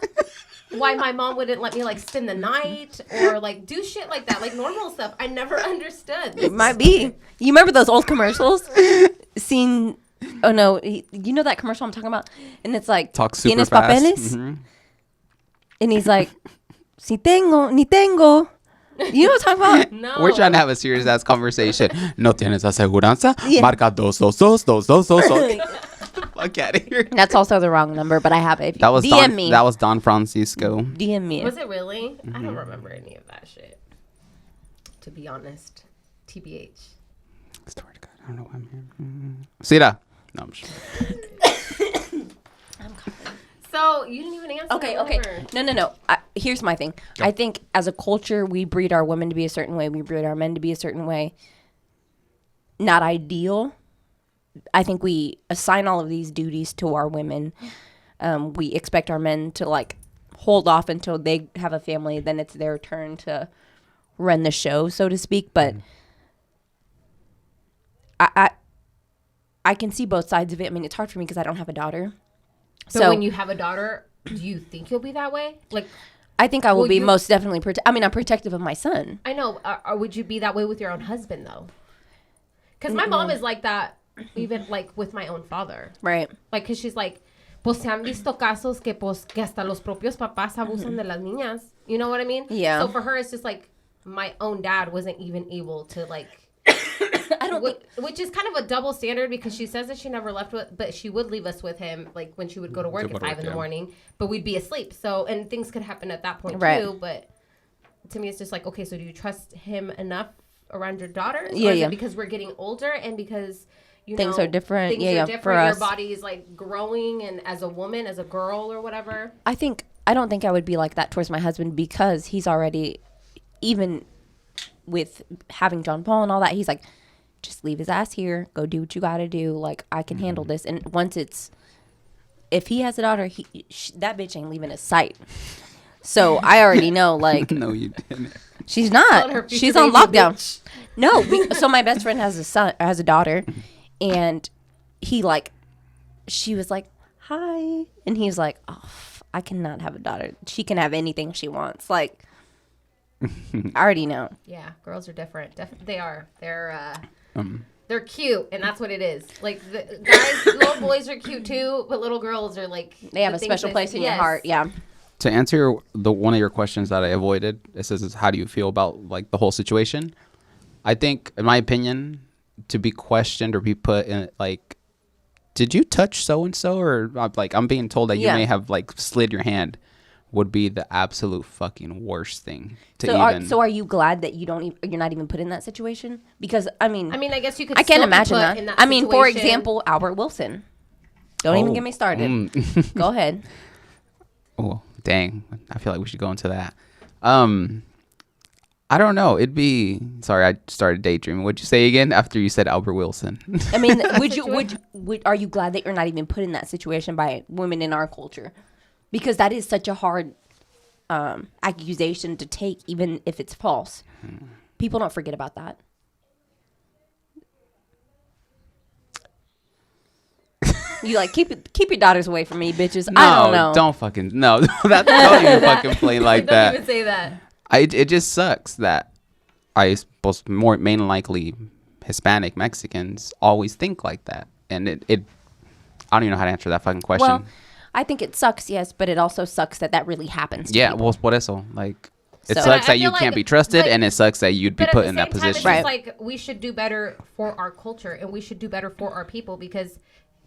Why my mom wouldn't let me like spend the night or like do shit like that, like normal stuff. I never understood. It might be. You remember those old commercials? Oh no, you know that commercial I'm talking about? And it's like, talk super ¿Tienes fast. papeles? And he's like, si tengo, ni tengo. You know what I'm talking about? No. We're trying to have a serious ass conversation. No tienes aseguranza? Yeah. Marca 222. Fuck out of here. That's also the wrong number, but I have it. That was DM me. That was Don Francisco. DM me. Was it really? I don't remember any of that shit. To be honest, TBH. Story to God, I don't know why I'm here. Sira. No, I'm sure. So you didn't even answer. Okay. No. Here's my thing. Yep. I think as a culture, we breed our women to be a certain way. We breed our men to be a certain way. Not ideal. I think we assign all of these duties to our women. We expect our men to like hold off until they have a family. Then it's their turn to run the show, so to speak. But I can see both sides of it. I mean, it's hard for me because I don't have a daughter. So when you have a daughter, do you think you'll be that way? Like, I think I will be most definitely. I'm protective of my son. I know. Or would you be that way with your own husband though? Because my mom is like that. Even like with my own father. Right. Like, because she's like, pues se han visto casos que hasta los propios papás abusan de las niñas. You know what I mean? Yeah. So for her, it's just like my own dad wasn't even able to like. I don't think. Which is kind of a double standard because she says that she never left with, but she would leave us with him like when she would go to work at 5 in the morning, but we'd be asleep. So, and things could happen at that point too. But to me, it's just like, okay, so do you trust him enough around your daughters? Yeah, or is it because we're getting older and because things are different. Things are different. For us. Your body is like growing, and as a woman, as a girl, or whatever. I don't think I would be like that towards my husband because he's already, even with having John Paul and all that, he's like, just leave his ass here. Go do what you got to do. Like, I can handle this. And once if he has a daughter, that bitch ain't leaving his sight. So I already know, like, no, you didn't. She's not. She's on lockdown. Bitch. No. So my best friend has a daughter. And she was like, hi. And he's like, oh, I cannot have a daughter. She can have anything she wants. Like, I already know. Yeah, girls are different. They are. They're cute, and that's what it is. Like, the guys, little boys are cute too, but little girls are like... They have a special place in your heart, yeah. To answer one of your questions that I avoided, it says, how do you feel about like the whole situation? I think, in my opinion... to be questioned or be put in like, did you touch so and so, or like I'm being told that you may have like slid your hand, would be the absolute fucking worst thing to So are you glad that you're not even put in that situation? Because I mean, I guess you could. I can't imagine that. I mean, for example, Albert Wilson. Don't even get me started. Go ahead. Oh, dang. I feel like we should go into that. I don't know. It'd be... Sorry, I started daydreaming. What'd you say again after you said Albert Wilson? I mean, are you glad that you're not even put in that situation by women in our culture? Because that is such a hard accusation to take, even if it's false. People don't forget about that. You like keep your daughters away from me, bitches. No, I don't know. don't fucking... No, don't even fucking play like Don't that. even say that. It just sucks that I suppose main likely Hispanic Mexicans always think like that, and it I don't even know how to answer that fucking question. Well, I think it sucks, yes, but it also sucks that really happens. Yeah, people. well, por eso, like it So- sucks I that you feel can't like- be trusted, like- and it sucks that you'd be But put at in the that same time, position. it's just like we should do better for our culture, and we should do better for our people, because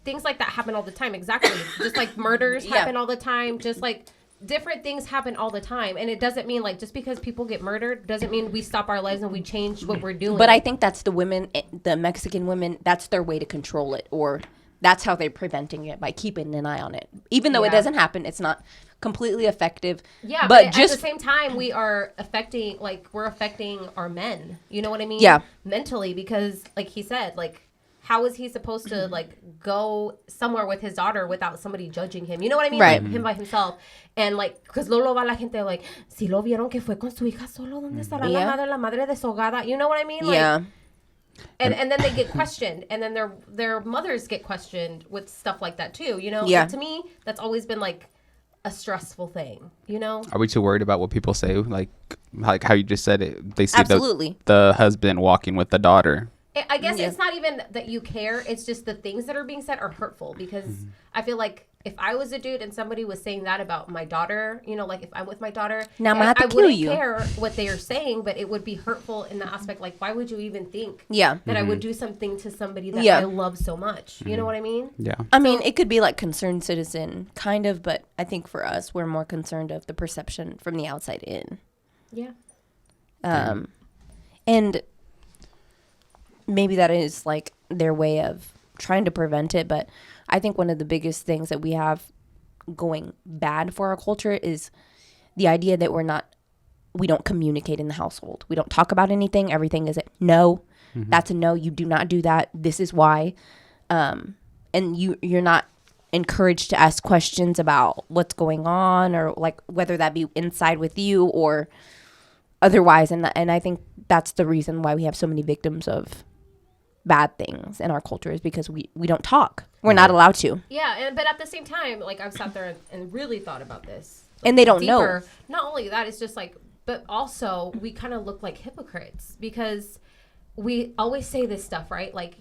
things like that happen all the time. Exactly, just like murders happen all the time. Just like different things happen all the time, and it doesn't mean like just because people get murdered doesn't mean we stop our lives and we change what we're doing. But I think that's the women, the Mexican women, that's their way to control it, or that's how they're preventing it, by keeping an eye on it. Even though it doesn't happen, it's not completely effective. Yeah, but at just the same time, we're affecting our men. You know what I mean? Yeah. Mentally, because like he said, like how is he supposed to like go somewhere with his daughter without somebody judging him? You know what I mean? Right. Like, him by himself. And like, because Lolo va la gente like, si lo vieron que fue con su hija solo, ¿dónde estará la madre deshogada? You know what I mean? Like, yeah. And then they get questioned, and then their mothers get questioned with stuff like that too. You know? Yeah. And to me, that's always been like a stressful thing. You know? Are we too worried about what people say? Like how you just said it. They see Absolutely. the husband walking with the daughter. I guess it's not even that you care. It's just the things that are being said are hurtful, because I feel like if I was a dude and somebody was saying that about my daughter, you know, like if I'm with my daughter, Now I'm gonna have to I kill wouldn't you. care what they are saying, but it would be hurtful in the aspect like, why would you even think Yeah. that I would do something to somebody that Yeah. I love so much? You know what I mean? Yeah. I mean, it could be like concerned citizen, kind of, but I think for us, we're more concerned of the perception from the outside in. Yeah. And maybe that is like their way of trying to prevent it, but I think one of the biggest things that we have going bad for our culture is the idea that we don't communicate in the household. We don't talk about anything. Everything is a no. That's a no. You do not do that. This is why. And you're not encouraged to ask questions about what's going on, or like whether that be inside with you or otherwise. And I think that's the reason why we have so many victims of bad things in our culture, is because we don't talk. We're not allowed to. Yeah, but at the same time, like I've sat there and really thought about this. And they don't know. Not only that, it's just like, but also we kind of look like hypocrites, because we always say this stuff, right? Like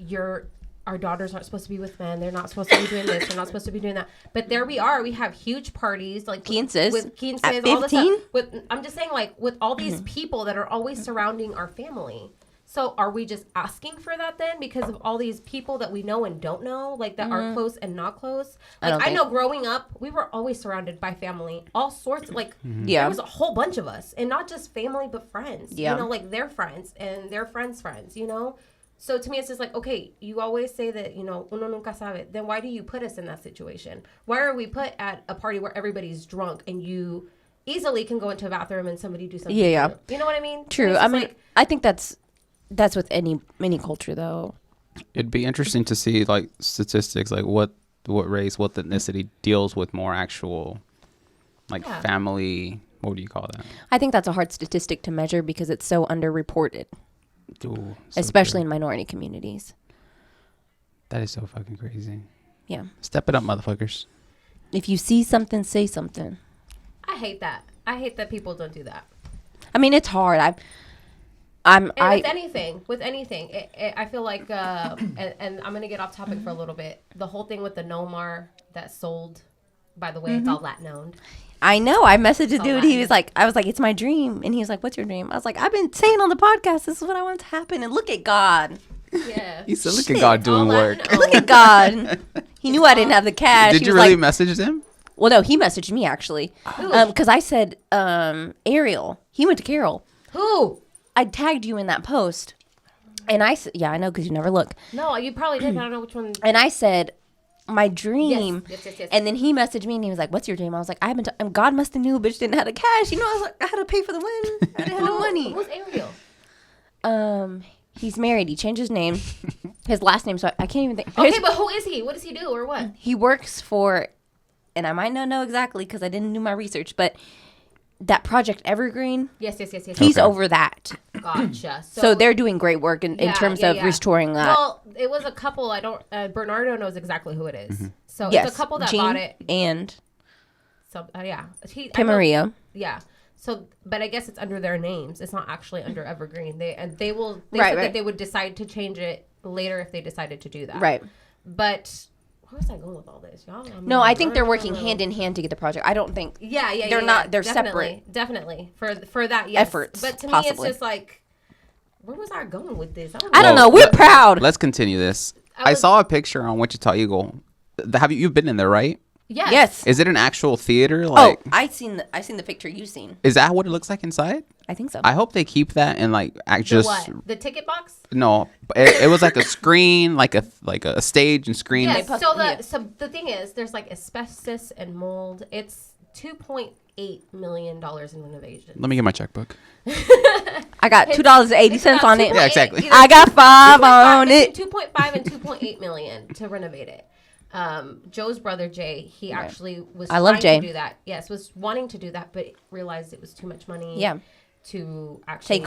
our daughters aren't supposed to be with men. They're not supposed to be doing this. They're not supposed to be doing that. But there we are. We have huge parties, like Quinces. with quinces, At all this 15? stuff. I'm just saying, like with all these people that are always surrounding our family. So are we just asking for that then, because of all these people that we know and don't know, like that are close and not close? Like I know growing up, we were always surrounded by family, all sorts. Like there was a whole bunch of us, and not just family but friends. Yeah. You know, like their friends and their friends' friends. You know. So to me, it's just like, okay, you always say that, you know, uno nunca sabe. Then why do you put us in that situation? Why are we put at a party where everybody's drunk and you easily can go into a bathroom and somebody do something? Yeah. to you? You know what I mean? True. It's I just mean, like, I think that's with any culture, though. It'd be interesting to see like statistics, like what race, what ethnicity deals with more actual like family. What do you call that? I think that's a hard statistic to measure because it's so underreported, Ooh, so especially true. in minority communities. That is so fucking crazy. Yeah. Step it up, motherfuckers. If you see something, say something. I hate that. I hate that people don't do that. I mean, it's hard. With anything, I feel like, and I'm gonna get off topic for a little bit. The whole thing with the Nomar that sold, by the way, it's all Latin owned. I know. I messaged a all dude. Latin. He was like, I was like, it's my dream. And he was like, what's your dream? I was like, I've been saying on the podcast, this is what I want to happen. And look at God. Yeah. You said, look at God doing all work. Latin Look at God. He knew I didn't have the cash. Did He you was really like, message him? well, no, he messaged me actually. Because I said, Ariel. He went to Carol. Who? I tagged you in that post. And I said, yeah, I know, because you never look. No, you probably did. But I don't know which one. And I said, my dream. Yes. And then he messaged me and he was like, what's your dream? I was like, I haven't, God must have knew bitch didn't have the cash. You know, I was like, I had to pay for the win. I didn't have no money. Who's Ariel? He's married. He changed his name, his last name. So I can't even think. Okay, but who is he? What does he do or what? He works for, and I might not know exactly because I didn't do my research, but that Project Evergreen. Yes. He's over that. Gotcha. So they're doing great work in terms of restoring that. Well, it was a couple. I don't. Bernardo knows exactly who it is. Mm-hmm. So Yes, it's a couple that Jean bought it. and So yeah, Kim Maria. Yeah. So, but I guess it's under their names. It's not actually under Evergreen. They said that they would decide to change it later if they decided to do that. Right. But where was I going with all this, y'all? No, I think they're working hand in hand to get the project. I don't think. Yeah. They're not. They're definitely, separate. Definitely for that. Yes. Efforts, But to possibly. me, it's just like, where was I going with this? I don't know. We're proud. Let's continue this. I saw a picture on Wichita Eagle. You've been in there, right? Yes. Is it an actual theater? Like, I seen the picture you've seen. is that what it looks like inside? I think so. I hope they keep that and like just What? The ticket box? no. It was like a screen, like a stage and screen. Yes. So the thing is, there's like asbestos and mold. It's $2.8 million in renovation. Let me get my checkbook. I got $2.80 on it. Yeah, exactly. I got $5 on it. 2.5 and 2.8 million to renovate it. Joe's brother Jay, he actually was I love trying Jay. to do that. Yes, was wanting to do that, but realized it was too much money. Yeah. To actually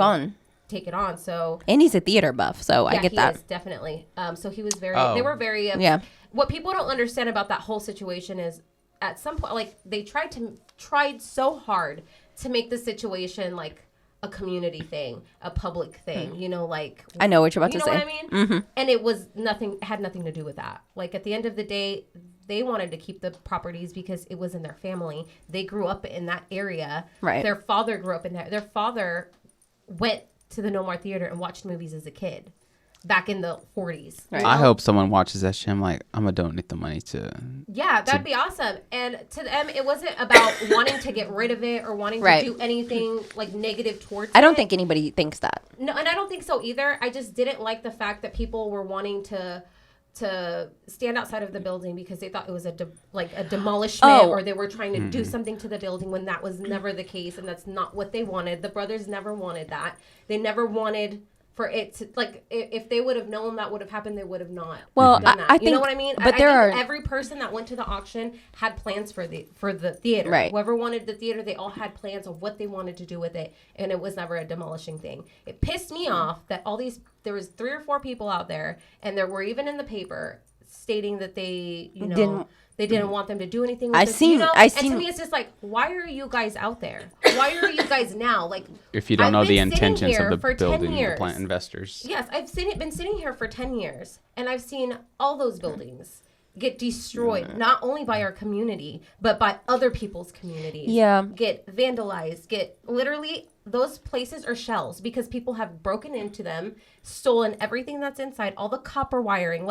take it on. So And he's a theater buff, so I get he that. is, definitely. So he was very. Oh. They were very. Yeah. What people don't understand about that whole situation is, at some point, like they tried so hard to make the situation like a community thing, a public thing. You know, like I know what you're about you to know say. what I mean? Mm-hmm. And it was had nothing to do with that. Like at the end of the day, they wanted to keep the properties because it was in their family. They grew up in that area. Right. Their father grew up in there. Their father went to the No More Theater and watched movies as a kid back in the 40s. Right. I hope someone watches that shit. I'm like, I'm gonna donate the money to. Yeah, that'd be awesome. And to them, it wasn't about wanting to get rid of it or wanting to do anything like negative towards it. I don't think anybody thinks that. No, and I don't think so either. I just didn't like the fact that people were wanting to stand outside of the building because they thought it was a demolishment or they were trying to do something to the building when that was never the case and that's not what they wanted. The brothers never wanted that. They never wanted for it to, like, if they would have known that would have happened, they would have not Well, done that. I You think, know what I mean? But I there think are every person that went to the auction had plans for the theater. Right. Whoever wanted the theater, they all had plans of what they wanted to do with it, and it was never a demolishing thing. It pissed me off that there was 3 or 4 people out there, and there were even in the paper stating that they, they didn't want them to do anything with this, And to me, it's just like, why are you guys out there? Why are you guys now? Like, If you don't know the intentions of the for 10 building, the years. plant investors. Yes, I've been sitting here for 10 years, and I've seen all those buildings get destroyed, not only by our community, but by other people's communities. Yeah. Get vandalized, literally, those places are shells because people have broken into them, stolen everything that's inside, all the copper wiring,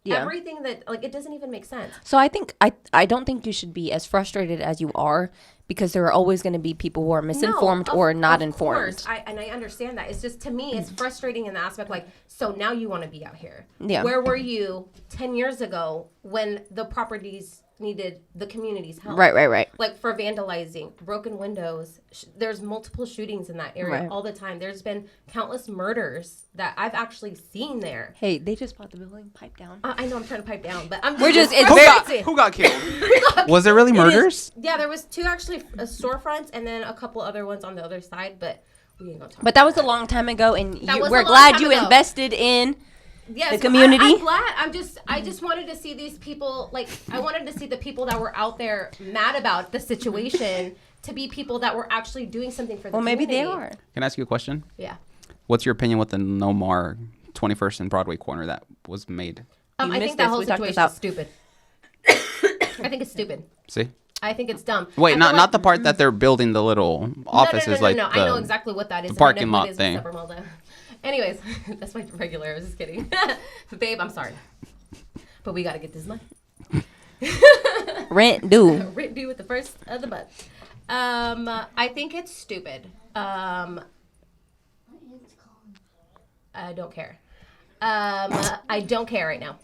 everything that, like, it doesn't even make sense. So I think I don't think you should be as frustrated as you are because there are always going to be people who are misinformed or not informed. And I understand that. It's just, to me, it's frustrating in the aspect, like, so now you want to be out here. Yeah. Where were you 10 years ago when the properties needed the community's help? Right. Like for vandalizing, broken windows. There's multiple shootings in that area Right. all the time. There's been countless murders that I've actually seen there. Hey, they just bought the building. Pipe down. I know I'm trying to pipe down, but I'm We're just- it's frustrated. Who got killed? Was it really murders? Yeah, there was 2 actually storefronts and then a couple other ones on the other side, but we ain't gonna talk. But that was a long time ago, and That was a we're long glad time you ago. invested in Yes, the community. I'm glad. I just wanted to see these people. Like, I wanted to see the people that were out there mad about the situation to be people that were actually doing something for the community. Maybe they are. Can I ask you a question? Yeah. What's your opinion with the No More 21st and Broadway corner that was made? I missed think that this. whole We talked this situation out. is stupid. I think it's stupid. See? I think it's dumb. Wait, I feel not the part that they're building the little offices, no. like I know exactly what that is. the parking and I know who lot it is thing. except for Melda. Anyways, that's my regular. I was just kidding. Babe, I'm sorry. But we got to get this money. Rent due. Rent due with the first of the month. I think it's stupid. I don't care. I don't care right now.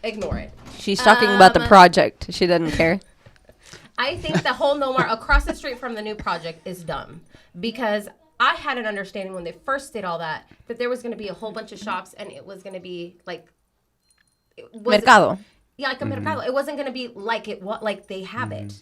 Ignore it. She's talking about the project. She doesn't care. I think the whole No More across the street from the new project is dumb because I had an understanding when they first did all that there was going to be a whole bunch of shops and it was going to be like Mercado. Yeah, like a mercado. It wasn't going to be like like they have it.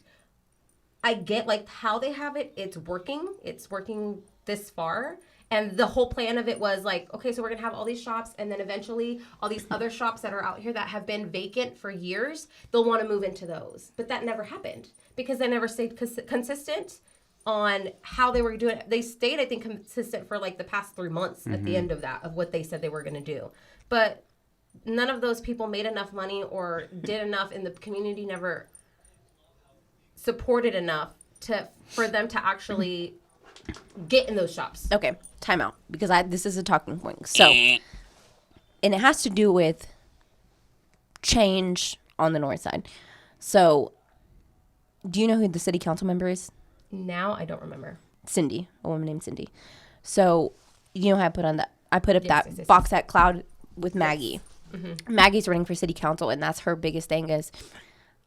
I get like how they have it. It's working. It's working this far. And the whole plan of it was like, okay, so we're going to have all these shops and then eventually all these other shops that are out here that have been vacant for years, they'll want to move into those. But that never happened because they never stayed consistent on how they were doing it. They stayed, I think, consistent for like the past 3 months at the end of that, of what they said they were going to do. But none of those people made enough money or did enough, and the community never supported enough for them to actually get in those shops. Okay, time out because this is a talking point. So, and it has to do with change on the north side. So, do you know who the city council member is? Now I don't remember. Cindy, a woman named Cindy. So, you know how I put up Yes, that box at Cloud with Maggie. Maggie's running for city council, and that's her biggest thing is,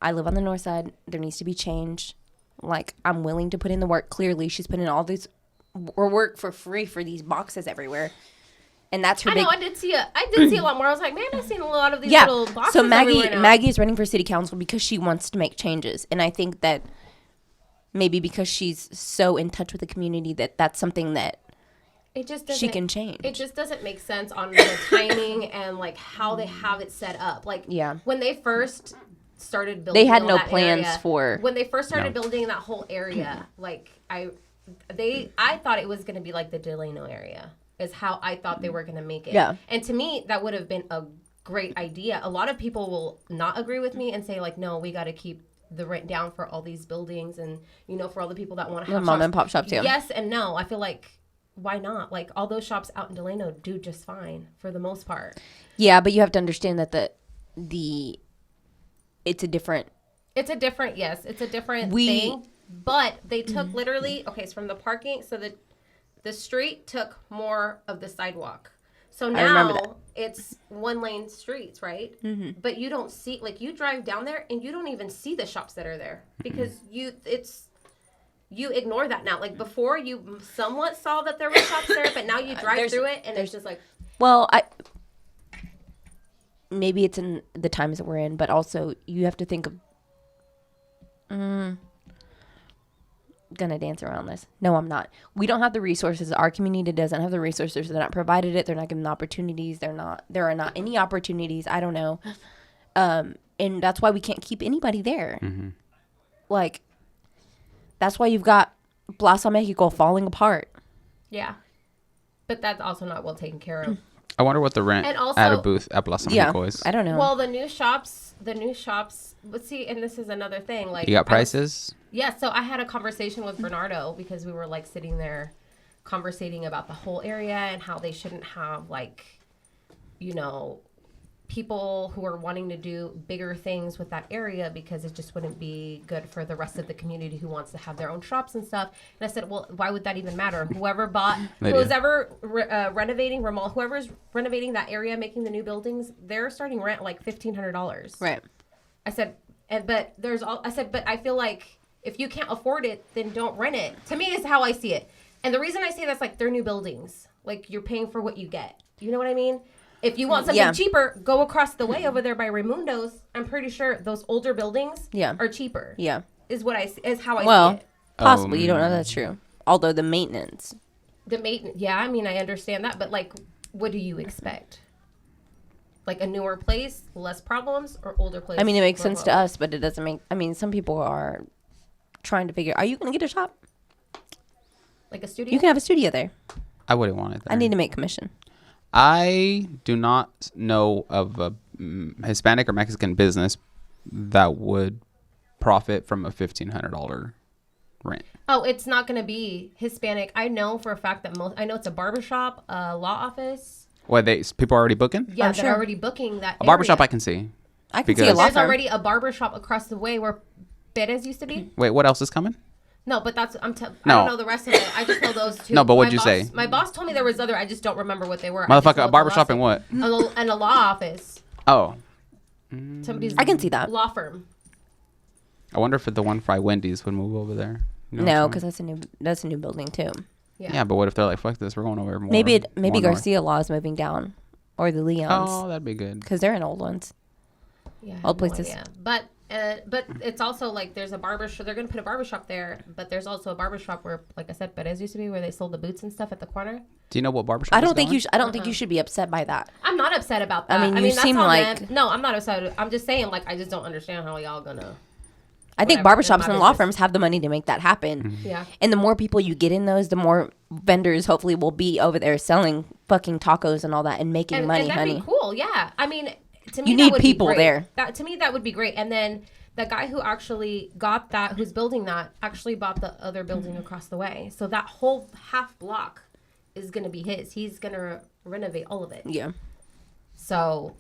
I live on the north side. There needs to be change. Like, I'm willing to put in the work. Clearly, she's putting in all this work for free for these boxes everywhere. And that's her I know, I did see a lot more. I was like, man, I've seen a lot of these little boxes. So everywhere now. Maggie's running for city council because she wants to make changes. And I think that maybe because she's so in touch with the community that's something that she can change. It just doesn't make sense on the timing and like how they have it set up. Like when they first started building, they had no plans area, when they first started building that whole area. Like I thought it was going to be like the Delano area is how I thought they were going to make it. Yeah. And to me, that would have been a great idea. A lot of people will not agree with me and say like, no, we got to keep the rent down for all these buildings and, you know, for all the people that want to have mom and pop shops too. Yes and no. I feel like, why not? Like all those shops out in Delano do just fine for the most part. Yeah, but you have to understand that it's a different thing. But they took literally, okay, so from the parking, so the street took more of the sidewalk. So now it's 1-lane streets, right? Mm-hmm. But you don't see, like you drive down there and you don't even see the shops that are there because you ignore that now. Like before you somewhat saw that there were shops there, but now you drive through it and it's just like. Well, maybe it's in the times that we're in, but also you have to think of, gonna dance around this. No, I'm not. We don't have the resources. Our community doesn't have the resources. They're not provided it. They're not given the opportunities. There are not any opportunities. I don't know. And that's why we can't keep anybody there. Mm-hmm. Like, that's why you've got Plaza Mexico falling apart. Yeah. But that's also not well taken care of. I wonder what the rent at a booth at Plaza Mexico is. I don't know. Well, the new shops, let's see, and this is another thing. Like, you got prices? Yeah, so I had a conversation with Bernardo because we were like sitting there conversating about the whole area and how they shouldn't have like, you know, people who are wanting to do bigger things with that area because it just wouldn't be good for the rest of the community who wants to have their own shops and stuff. And I said, well, why would that even matter? Whoever's renovating that area, making the new buildings, they're starting rent like $1,500. Right. I said, but I feel like if you can't afford it, then don't rent it. To me, is how I see it. And the reason I say that's like they're new buildings. Like you're paying for what you get. You know what I mean? If you want something cheaper, go across the way over there by Raimundo's. I'm pretty sure those older buildings are cheaper. Yeah. Is how I see it. Well, possibly. You don't know that's true. Although the maintenance. Yeah, I mean, I understand that. But, like, what do you expect? Like a newer place, less problems, or older place? I mean, it makes sense to us, but it doesn't make... I mean, some people are trying to figure... Are you going to get a shop? Like a studio? You can have a studio there. I wouldn't want it there. I need to make commission. I do not know of a Hispanic or Mexican business that would profit from a $1,500 rent. Oh, it's not going to be Hispanic. I know for a fact that I know it's a barbershop, a law office. What, people are already booking? Yeah, they're already booking that A barbershop I can see. I can see a law There's firm. already a barbershop across the way where Perez used to be. Wait, what else is coming? No, but I don't know the rest of it. I just know those two. No, but what'd you say? My boss told me there was other. I just don't remember what they were. Motherfucker, a barbershop and what? And a law office. Oh, Somebody's I can see that. law firm. I wonder if the one fry Wendy's would move over there. You know No, what I'm because that's a new building too. saying? Yeah, but what if they're like, fuck this, we're going over more. Maybe more north. Garcia Law is moving down, or the Leons, Oh, that'd be good. because they're in old ones. Yeah, I have Old no places. idea. But it's also like there's a barber shop. They're gonna put a barber shop there, but there's also a barber shop where, like I said, Perez used to be, where they sold the boots and stuff at the corner. Do you know what barbershop? I don't is think going? you. I don't think you should be upset by that. I'm not upset about that. I mean, you that's seem on like- them. No, I'm not upset. I'm just saying, like, I just don't understand how y'all gonna. I think Whatever, barbershops it's my and law business. firms have the money to make that happen. Yeah. And the more people you get in those, the more vendors hopefully will be over there selling fucking tacos and all that and making money, and that'd honey. be cool. Yeah. I mean, to me, You that need would be people great. there. That to me, that would be great. And then the guy who actually got that, who's building that, actually bought the other building across the way. So that whole half block is gonna be his. He's gonna renovate all of it. Yeah. So,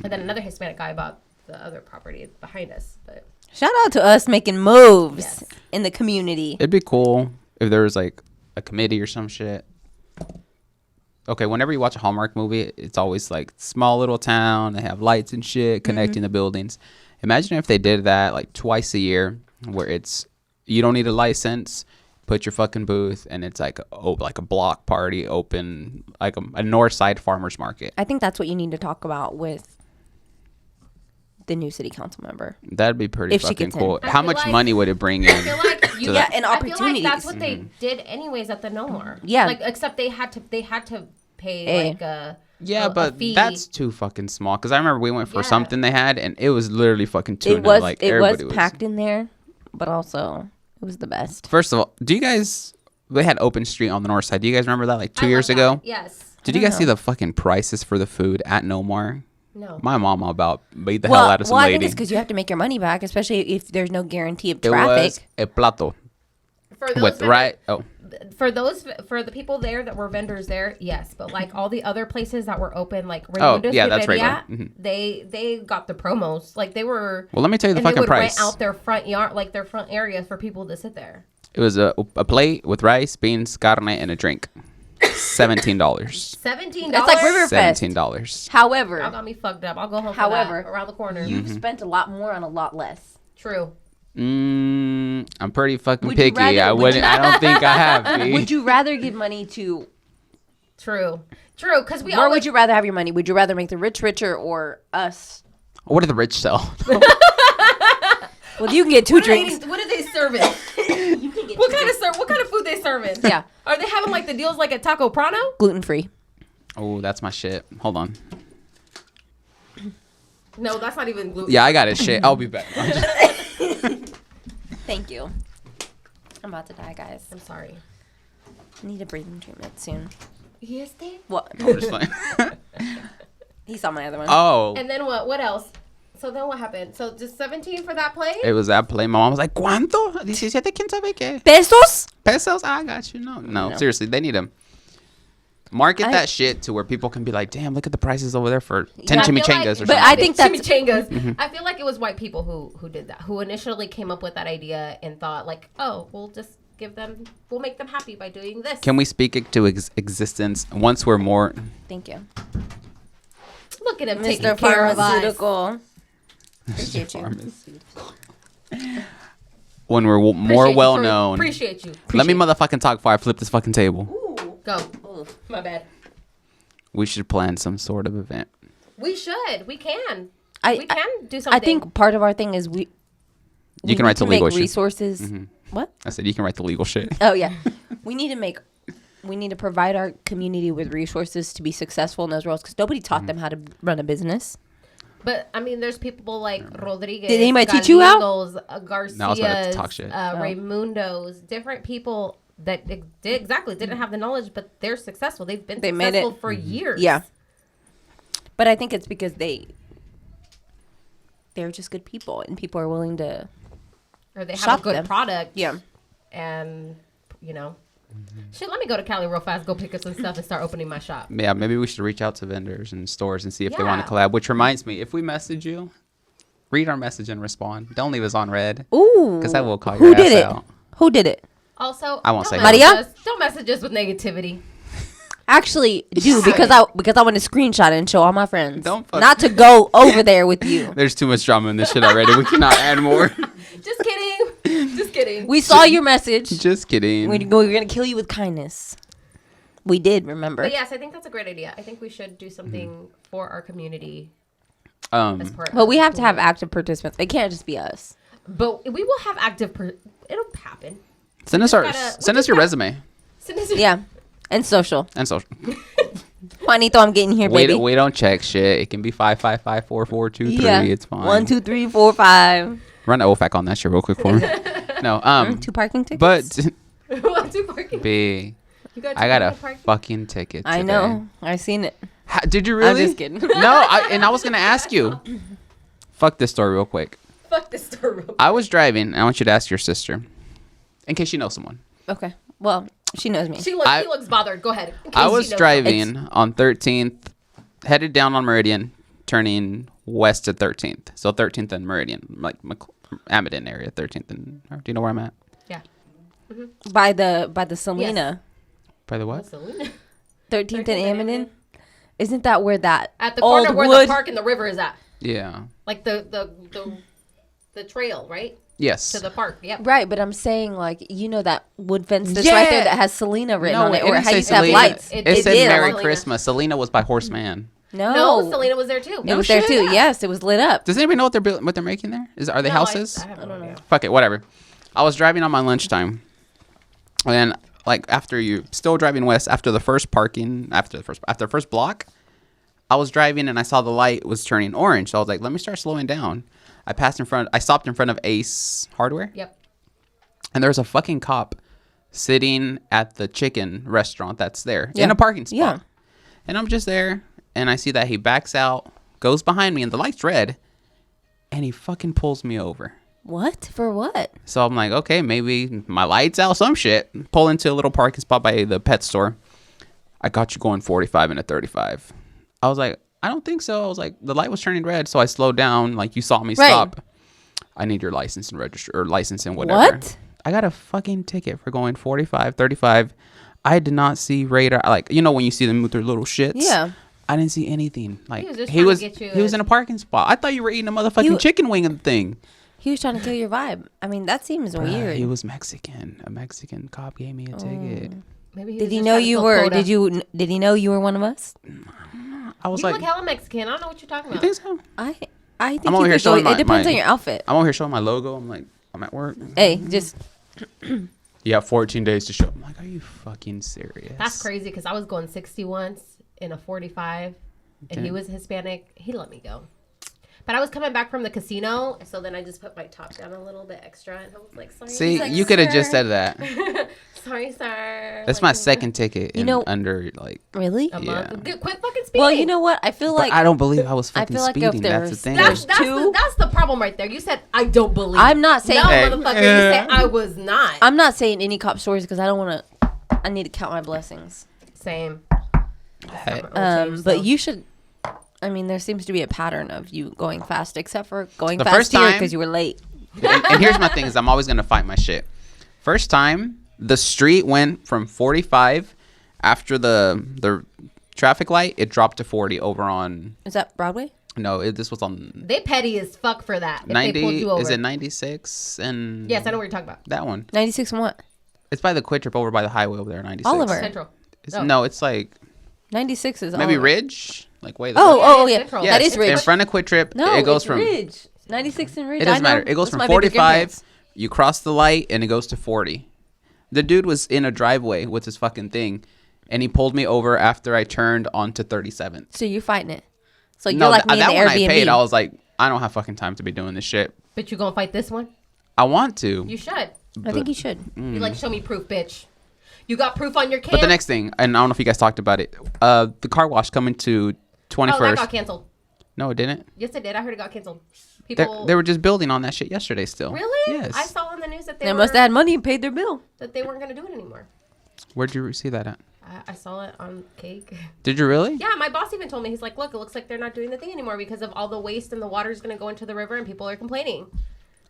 and then another Hispanic guy bought the other property behind us. But Shout out to us making moves Yes. in the community. It'd be cool if there was like a committee or some shit. Okay, whenever you watch a Hallmark movie, it's always like small little town. They have lights and shit connecting the buildings. Imagine if they did that like twice a year, where it's you don't need a license, put your fucking booth, and it's like like a block party open, like a north side farmers market. I think that's what you need to talk about with the new city council member. That'd be pretty If she fucking gets in. cool. I How feel much like- money would it bring in? I feel like you, To Yeah, that. and I feel like opportunities. that's what they did anyways at the No More. Yeah. Like except they had to pay Eh. like a Yeah, a but fee. that's too fucking small. Because I remember we went for Yeah. something they had, and it was literally fucking tuna. It was like it everybody was packed in there, but also it was the best. First of all, do you guys? They had open street on the north side. Do you guys remember that? Like I 2 years love that. ago. Yes. Did you guys see the fucking prices for the food at No More? No. My mom about beat the hell out of some I think lady. it's because you have to make your money back, especially if there's no guarantee of It traffic. was a plato For those with that- right. Oh, for the people there that were vendors there, yes, but like all the other places that were open, like Oh, Raimundo's yeah, that's Pizzeria, regular. Mhm. they got the promos. Like they were. well, let me tell you the and they fucking would price. rent out their front yard, like their front area, for people to sit there. It was a plate with rice, beans, carne, and a drink. $17. $17. That's like Riverfest. $17. However, Y'all got me fucked up. I'll go home. However, for that, around the corner. you've spent a lot more on a lot less. True. I'm pretty fucking Would you picky. rather- I would wouldn't. you- I don't think I have. B. Would you rather give money to? True. Because we Where always. would you rather have your money? Would you rather make the rich richer or us? What do the rich sell? Well, you can get two What are they drinks. eating- what are they serving? What kind of food they serving? Yeah. Are they having like the deals like at Taco Prano? Gluten free. Oh, that's my shit. Hold on. No, that's not even gluten. Yeah, I got it. Shit. I'll be back. Thank you. I'm about to die, guys. I'm sorry. I need a breathing treatment soon. Yes, they. What? I'm just like, He saw my other one. oh, And then what? What else? So then what happened? So just 17 for that play? it was that play. My mom was like, ¿Cuánto? 17, ¿quién sabe qué? Pesos? Pesos? I got you. No, seriously, they need to market that shit to where people can be like, damn, look at the prices over there for 10 I feel chimichangas like- or But something. I think that's- chimichangas. I feel like it was white people who did that, who initially came up with that idea and thought like, oh, we'll make them happy by doing this. Can we speak it to existence once we're more? Thank you. Look at him taking Mr. care of us. Pharmaceutical. Appreciate you. When we're more Appreciate you well for- known. Appreciate you. Let me motherfucking talk before I flip this fucking table. Go. My bad. We should plan some sort of event. We should. We can. I- we can do I something. think part of our thing is we You can need write the to make legal shit. resources. What? I said you can write the legal shit. Oh yeah. We need to provide our community with resources to be successful in those roles because nobody taught them how to run a business. But I mean, there's people like Rodriguez. Did anybody teach you how? Galitos, Garcias, No, I was about to talk shit. Raimundo's, different people that didn't have the knowledge, but they're successful. They've been They made successful it. for years. Yeah. But I think it's because they're just good people and people are willing to Or they have shop a good them. product. Yeah. And, shit, let me go to Cali real fast, go pick up some stuff and start opening my shop. Yeah, maybe we should reach out to vendors and stores and see if they want to Yeah. collab. Which reminds me, if we message you, read our message and respond. Don't leave us on red. Ooh. Because I will call Who your did ass it? out. Who did it? Also, I won't say don't who. message Maria? us- Don't message us with negativity. Actually, do because I want to screenshot it and show all my friends. Don't fuck- Not to go over there with you. There's too much drama in this shit already. We cannot add more. Just kidding. Just kidding. We saw your message. Just kidding. We're gonna kill you with kindness. We did, remember? But yes, I think that's a great idea. I think we should do something for our community as part But of we have to school. have active participants. It can't just be us. But we will have active. It'll happen. Send us your resume Yeah, and social. and social. Juanito, I'm getting here, baby. We don't check shit. It can be 5554423. Yeah. It's fine. 1, 2, 3, 4, 5. Run the OFAC on that shit real quick for me. No, 2 parking tickets. but What, two parking? B, You got I got a parking? fucking ticket. I today. know. I seen it. Did you really? I'm just kidding. No, I was gonna ask you. Fuck this story real quick. Fuck this story. Real I was driving, and I want you to ask your sister, in case you know someone. Okay. Well, she knows me. She looks bothered. Go ahead. in case I she was knows driving on 13th, headed down on Meridian, turning west to 13th. So 13th and Meridian, like Amadon area, 13th and. Do you know where I'm at? something. By the Selena. By the Yeah. what? Selena. 13th and Amadon. Isn't that where that At the old corner where wood? the park and the river is at. Yeah. Like the trail, right? Yes. To the park. Yep. Right, but I'm saying like you know that wood fence that's right there Yeah. that has Selena written on it, didn't or how say you used to have Selena. lights. It said did. Merry Selena. Christmas. Selena was by Horseman. No, Selena was there too. It was there shit. too. Yes, it was lit up. Does anybody know what they're making there? Are they No, houses? I have no idea. Fuck it, whatever. I was driving on my lunchtime, and like after you still driving west after the first parking after the first block, I was driving and I saw the light was turning orange. So I was like, let me start slowing down. I stopped in front of Ace Hardware, Yep. and there was a fucking cop sitting at the chicken restaurant that's there Yeah. in a parking spot. Yeah. And I'm just there, and I see that he backs out, goes behind me, and the light's red, and he fucking pulls me over. What? For what? So I'm like, okay, maybe my light's out, some shit. Pull into a little parking spot by the pet store. I got you going 45 and a 35. I was like, I don't think so. I was like, the light was turning red, so I slowed down. Like, you saw me Right. stop. I need your license and register or license and whatever. What? I got a fucking ticket for going 45, 35. I did not see radar. Like, you know when you see them with their little shits? Yeah. I didn't see anything. Like, was just he trying to was get you he was in a parking spot. I thought you were eating a motherfucking You- chicken wing of the thing. He was trying to kill your vibe. I mean, that seems weird. He was Mexican. A Mexican cop gave me a ticket. Maybe he Did was he just know trying to you fill were? quota. Did he know you were one of us? I was You like, look hella Mexican. I don't know what you're talking you about. think so? I think I'm you over here could go. showing It depends my- on your outfit. I'm over here showing my logo. I'm like, I'm at work. Hey, just You have 14 days to show. I'm like, are you fucking serious? That's crazy because I was going 60 once in a 45, and he Damn. was Hispanic. He let me go. But I was coming back from the casino, so then I just put my top down a little bit extra, and I was like, sorry. See, like, you could have just sir. said that. Sorry, sir. That's Like, my second ticket in know- under like. really. a Yeah. month. Quit fucking speeding. Well, you know what? I feel like But I don't believe I was I fucking feel like if speeding. That's the there's- thing. there's- that's two- that's the problem right there. You said I don't believe. I'm not saying- no, Hey. motherfucker. You said I was not. I'm not saying any cop stories because I don't want to. I need to count my blessings. Same. Hey, But you should. I mean, there seems to be a pattern of you going fast, except for going The fast first here time- because you were late. and here's my thing: is I'm always gonna fight my shit. First time, the street went from 45 after the traffic light. It dropped to 40 over on. Is that Broadway? No, this was on They petty as fuck for that. If they pulled 90. you over. Is it 96 and? Yes, I know what you're talking about. That one. 96 and what? It's by the Quick Trip over by the highway over there. 96. Oliver. Central. No, it's like 96 is maybe Oliver. Ridge. Like way. Oh, Yeah, yeah. Central. Yes, That is Ridge. in front of Quick Trip. No, it goes it's from. Ridge. 96 and Ridge. It doesn't I know. matter. It goes That's from my baby 45. grandparents. You cross the light and it goes to 40. The dude was in a driveway with his fucking thing, and he pulled me over after I turned onto 37th. So you're fighting it. So you're No, like me in that the one Airbnb. I paid. I was like, I don't have fucking time to be doing this shit. But you gonna fight this one? I want to. You should. I think you should. You like show me proof, bitch. You got proof on your cam. But the next thing, and I don't know if you guys talked about it, the car wash coming to 21st. Oh, that got canceled. No, it didn't. Yes, it did. I heard it got canceled. They, People. they were just building on that shit yesterday still. Really? Yes. I saw on the news that They must have had money and paid their bill. that they weren't gonna do it anymore. Where'd you see that at? I saw it on Cake. Did you really? Yeah, my boss even told me, he's like, look, it looks like they're not doing the thing anymore because of all the waste and the water is going to go into the river and people are complaining.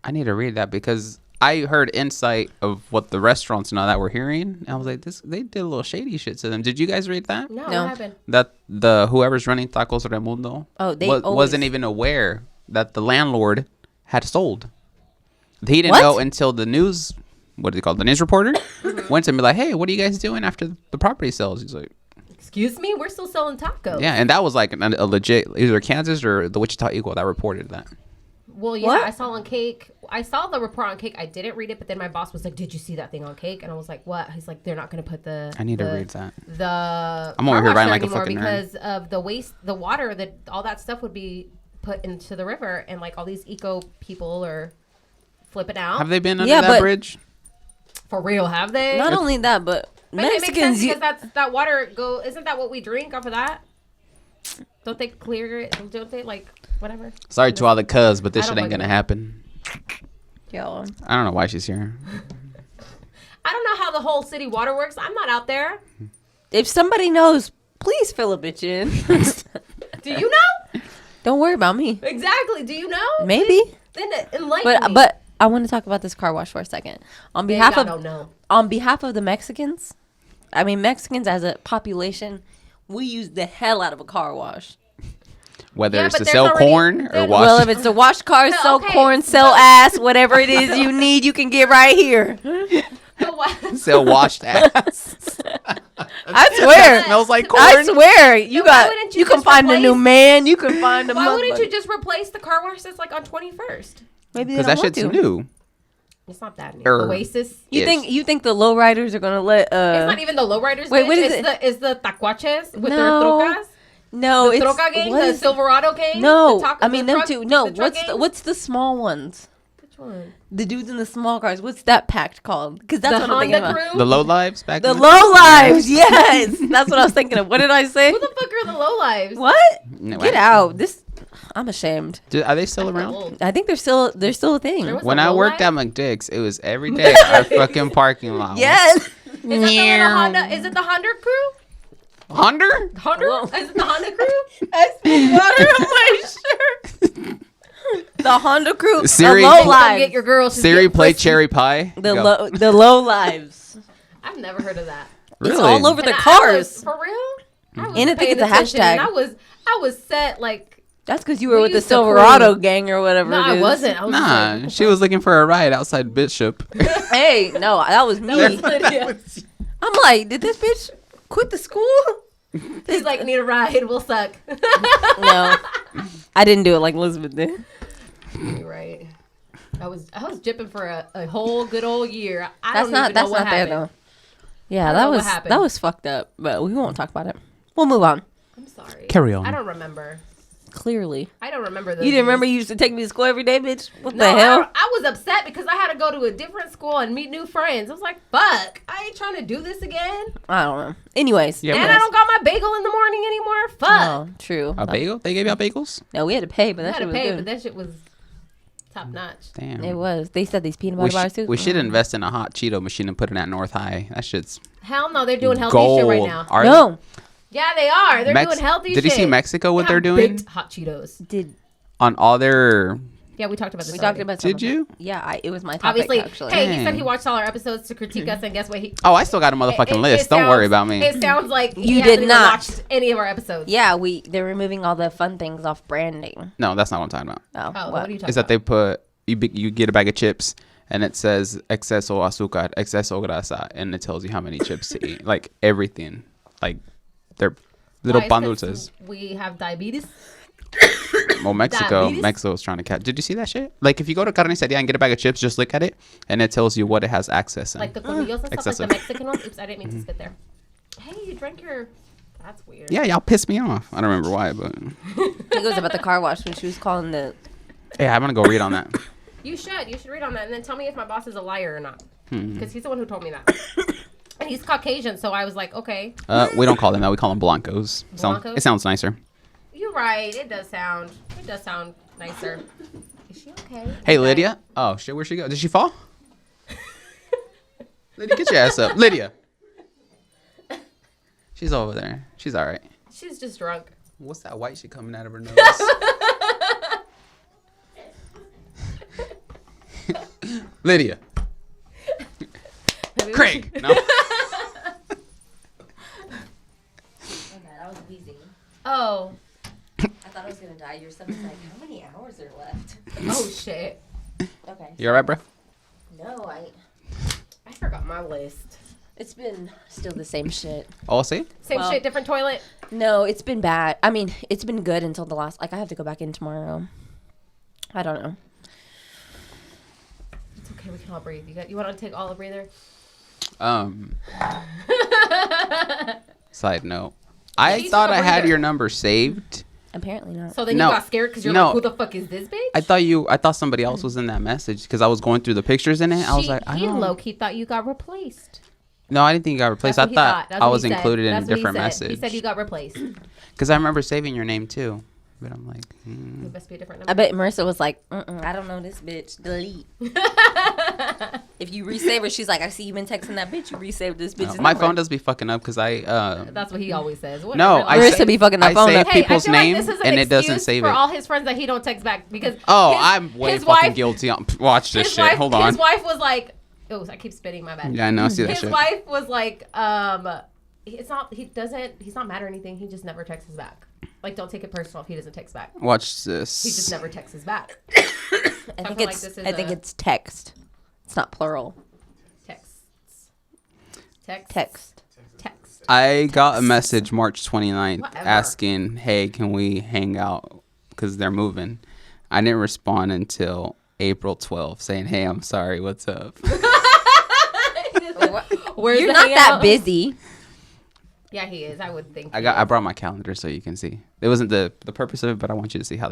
I need to read that because I heard insight of what the restaurants and all that were hearing. And I was like, they did a little shady shit to them. Did you guys read that? No, No. what happened? That the whoever's running Tacos Raimundo Oh, wasn't even aware that the landlord had sold. He didn't What? know until the news, what do they call it? The news reporter went to him and be like, hey, what are you guys doing after the property sells? He's like, Excuse me, we're still selling tacos. yeah. And that was like a legit, either Kansas or the Wichita Eagle that reported that. Well, yeah, What? I saw on Cake. I saw the report on Cake. I didn't read it, but then my boss was like, "Did you see that thing on Cake?" And I was like, "What?" He's like, "They're not going to put the." I need to read that. The I'm over car here wash writing there like a anymore fucking nerd. because of the waste, the water that all that stuff would be put into the river, and like all these eco people are flipping out. Have they been under Yeah, that but- bridge? For real? Have they? Not only that, but But it makes sense Mexicans. because that water go. Isn't that what we drink off of that? Don't they clear it? Don't they like whatever? Sorry to all the cuz, but this I shit don't ain't fucking gonna know. happen. Yo, I don't know why she's here. I don't know how the whole city water works. I'm not out there. if somebody knows, please fill a bitch in. Do you know? Don't worry about me. Exactly. Do you know? Maybe, Then enlighten me. but I want to talk about this car wash for a second. On Maybe behalf I of don't know. on behalf of the Mexicans, I mean Mexicans as a population, we use the hell out of a car wash. Whether Yeah, it's but to there's sell already- corn or there- wash. Well, if it's to wash cars, sell Okay, corn, sell but- ass, whatever it is you need, you can get right here. sell washed ass. I swear. Smells like corn. I swear, you Then why got. wouldn't you You can just find a new replace- man. You can find a. Why wouldn't you motherfucker. just replace the car wash that's like on 21st? Maybe they Because don't that want shit's to. new. It's not that new. Er. Oasis. You Ish. think the lowriders are gonna let? It's not even the lowriders. wait, bitch. what is it's it? the tacuaches with No. their trocas. No, The it's troca gang, what the is- Silverado gang. No, the taco- I mean the them truck- two. No, the truck gang? what's the small ones? Which one? The dudes in the small cars. What's that pact called? Because that's The what I'm thinking Honda about. crew. The low lives back The in low lives. Yes, that's what I was thinking of. What did I say? Who the fuck are the low lives? What? No, Get I- out. This. I'm ashamed. Are they still around? Old. I think they're still a thing. There was When a I low worked life? at McDick's, it was every day our fucking parking lot. Yes. Is it the little Honda? Is it the Honda crew? Honda? Honda? Whoa. Is it the Honda crew? I spilled water on my shirt. The Honda crew. Siri- The low Come lives. get your girl. She's Siri getting play frisky. cherry pie. Go. The low lives. I've never heard of that. It's Really? all over the And I cars. was- for real? I was And I think paying it's a attention, hashtag. and I was set like. That's because you were We with the used to Silverado crew. gang or whatever. No, it I is. wasn't. I was just Nah, like, she was looking for a ride outside Bishop. Hey, no, that was me. Lydia. I'm like, did this bitch quit the school? He's like, need a ride. We'll suck. No, I didn't do it like Elizabeth did. You're right. I was jipping for a whole good old year. I That's don't not even know that's what not there happened. though. Yeah, I don't that know what was happened. that was fucked up. But we won't talk about it. We'll move on. I'm sorry. Carry on. I don't remember. Clearly, I don't remember those. you didn't years. remember you used to take me to school every day, bitch. What No, the hell? I was upset because I had to go to a different school and meet new friends. I was like, fuck, I ain't trying to do this again. I don't know. Anyways, Yeah, And but- I don't got my bagel in the morning anymore. Fuck. oh, true. A bagel? They gave you out bagels? No, we had to pay, but I that had shit to was pay, good. but that shit was top notch. Damn. It was. They said these peanut We, butter bars too. we should invest in a hot Cheeto machine and put it at North High. That shit's Hell no, they're doing healthy gold. shit right now. Are No, Yeah, they are. They're Mex- doing healthy Did shit. you see Mexico what They they're have doing baked hot Cheetos. did on all their? Yeah, we talked about this. we already. talked about? Some Did of it. you? Yeah, it was my topic Obviously, actually. hey, he said Dang. he watched all our episodes to critique us, and guess what? He Oh, I still got a motherfucking it list. Don't sounds- worry about me. It sounds like You he did hasn't even not. watched any of our episodes. Yeah, they're removing all the fun things off branding. No, that's not what I'm talking about. Oh, Oh, what? what are you talking Is that about? they put you get a bag of chips and it says exceso azúcar, exceso grasa, and it tells you how many chips to eat, like everything, like they're little Why? pan It's 'cause dulces. We have diabetes. Well, Diabetes? Mexico was trying to catch. Did you see that shit? Like if you go to carniceria and get a bag of chips, just look at it and it tells you what it has access in. Like the colmillos and stuff, like Excessive. the Mexican ones. Oops, I didn't mean to spit there. Hey, you drank your... That's weird. Yeah, y'all pissed me off. I don't remember why, but It goes about the car wash when she was calling the. yeah, I'm gonna go read on that. You should. You should read on that and then tell me if my boss is a liar or not. Hmm. Because he's the one who told me that. And he's Caucasian, so I was like, okay. We don't call them that. We call them blancos. Blancos? It sounds nicer. You're right. It does sound nicer. Is she okay? Hey, Lydia. Oh shit, where'd she go? Did she fall? Lydia, get your ass up, Lydia. She's over there. She's all right. She's just drunk. What's that white shit coming out of her nose? Lydia. Craig. No. I was wheezing. Oh. I thought I was gonna die. Your stomach's like, how many hours are left? Oh shit. Okay. You alright, bro? No, I forgot my list. it's been still the same shit. Oh, see? Same Well- shit, different toilet. No, it's been bad. I mean, it's been good until the last. Like, I have to go back in tomorrow. I don't know. It's okay. We can all breathe. You want to take all a breather? Side note. I you thought took a I had breather. your number saved. Apparently not. So then No. you got scared because you're No. like, who the fuck is this bitch? I thought somebody else was in that message because I was going through the pictures in it. I was like, I he don't. low-key thought you got replaced. No, I didn't think you got replaced. That's I what he thought That's I what was he said. included in a That's what he different said. message. He said you got replaced. Because I remember saving your name too. But I'm like, It must be a different I number. bet Marissa was like, I don't know this bitch. Delete. If you resave her, she's like, I see you been texting that bitch. You resaved this bitch's my number. phone does be fucking up because I. That's what he always says. No, Whatever. I Marissa sa- be fucking that I phone save up. Hey, people's I feel name like this is an and it doesn't excuse save for it. all his friends that he don't text back because Oh, his- I'm way his fucking wife- guilty. Watch this his shit. wife, Hold on. His wife was like, "Oh, I keep spitting. My bad." Yeah, I know. I see that His shit. wife was like, he's not mad or anything. He just never texts us back. Like, don't take it personal if he doesn't text back. Watch this. He just never texts us back. I feel think like it's. this is I think a- it's text. It's not plural. Texts. Text. I got a message March 29th Whatever. asking, hey, can we hang out? Because they're moving. I didn't respond until April 12th saying, hey, I'm sorry. What's up? Where's You're the not that hangout? busy. Yeah, he is. I would think. I brought my calendar so you can see. It wasn't the purpose of it, but I want you to see how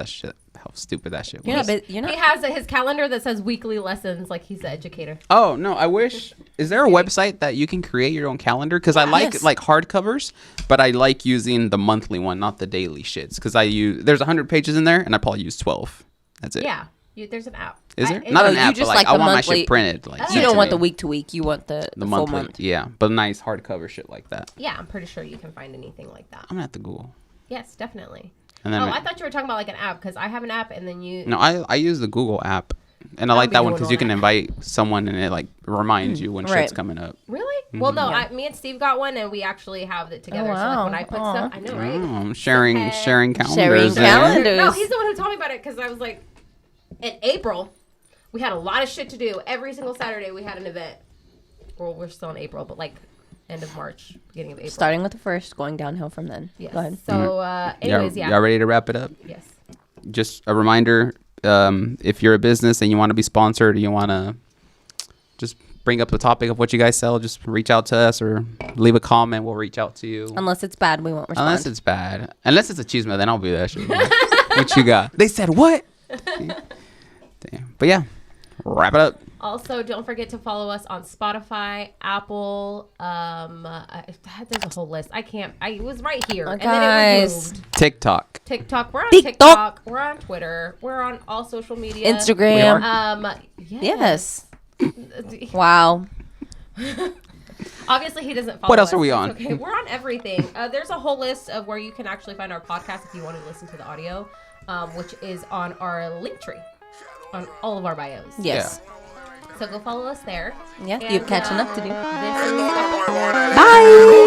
stupid that shit was. You're not. You're He not. has his calendar that says weekly lessons, like he's the educator. Oh no! I wish. Is there a website that you can create your own calendar? Because I like Yes. like hardcovers, but I like using the monthly one, not the daily shits. Because there's 100 pages in there, and I probably use 12. That's it. Yeah, there's an app. Is there? I- Not Oh, an you app, just but like I the want my monthly- shit printed. Like You You sent don't to want the me. week to week. You want the full monthly. month. Yeah, but nice hardcover shit like that. Yeah, I'm pretty sure you can find anything like that. I'm gonna have to Google. Yes, definitely. And then Oh, I thought you were talking about like an app because I have an app and then you. no, I use the Google app, and I I'll like be that one doing because all you can that. invite someone and it like reminds you when Right. shit's coming up. Really? Well, no. Yeah. Me and Steve got one and we actually have it together. So wow. like when I put stuff, I know, right? Oh, I'm sharing Okay. sharing calendars. Sharing there. calendars. No, he's the one who told me about it because I was like, in April, we had a lot of shit to do. Every single Saturday we had an event. Well, we're still in April, but like end of March, beginning of April. Starting with the first, going downhill from then. Yes. Go ahead. So, anyways, Y'all ready to wrap it up? Yes. Just a reminder, if you're a business and you want to be sponsored, or you want to just bring up the topic of what you guys sell, just reach out to us or leave a comment. We'll reach out to you. Unless it's bad, we won't respond. Unless it's bad. Unless it's a cheeseman, then I'll be that shit. What you got? They said what? Damn. But yeah, wrap it up. Also, don't forget to follow us on Spotify, Apple. There's a whole list. It was right here. And then it guys. was moved. TikTok. TikTok. We're on TikTok. TikTok. We're on Twitter. We're on all social media. Instagram. Yes. Yes. Wow. Obviously, he doesn't follow What else us. are we It's on? Okay, we're on everything. There's a whole list of where you can actually find our podcast if you want to listen to the audio, which is on our link tree on all of our bios. Yes. So go follow us there. Yeah. You And, have catching up to do. This is Bye.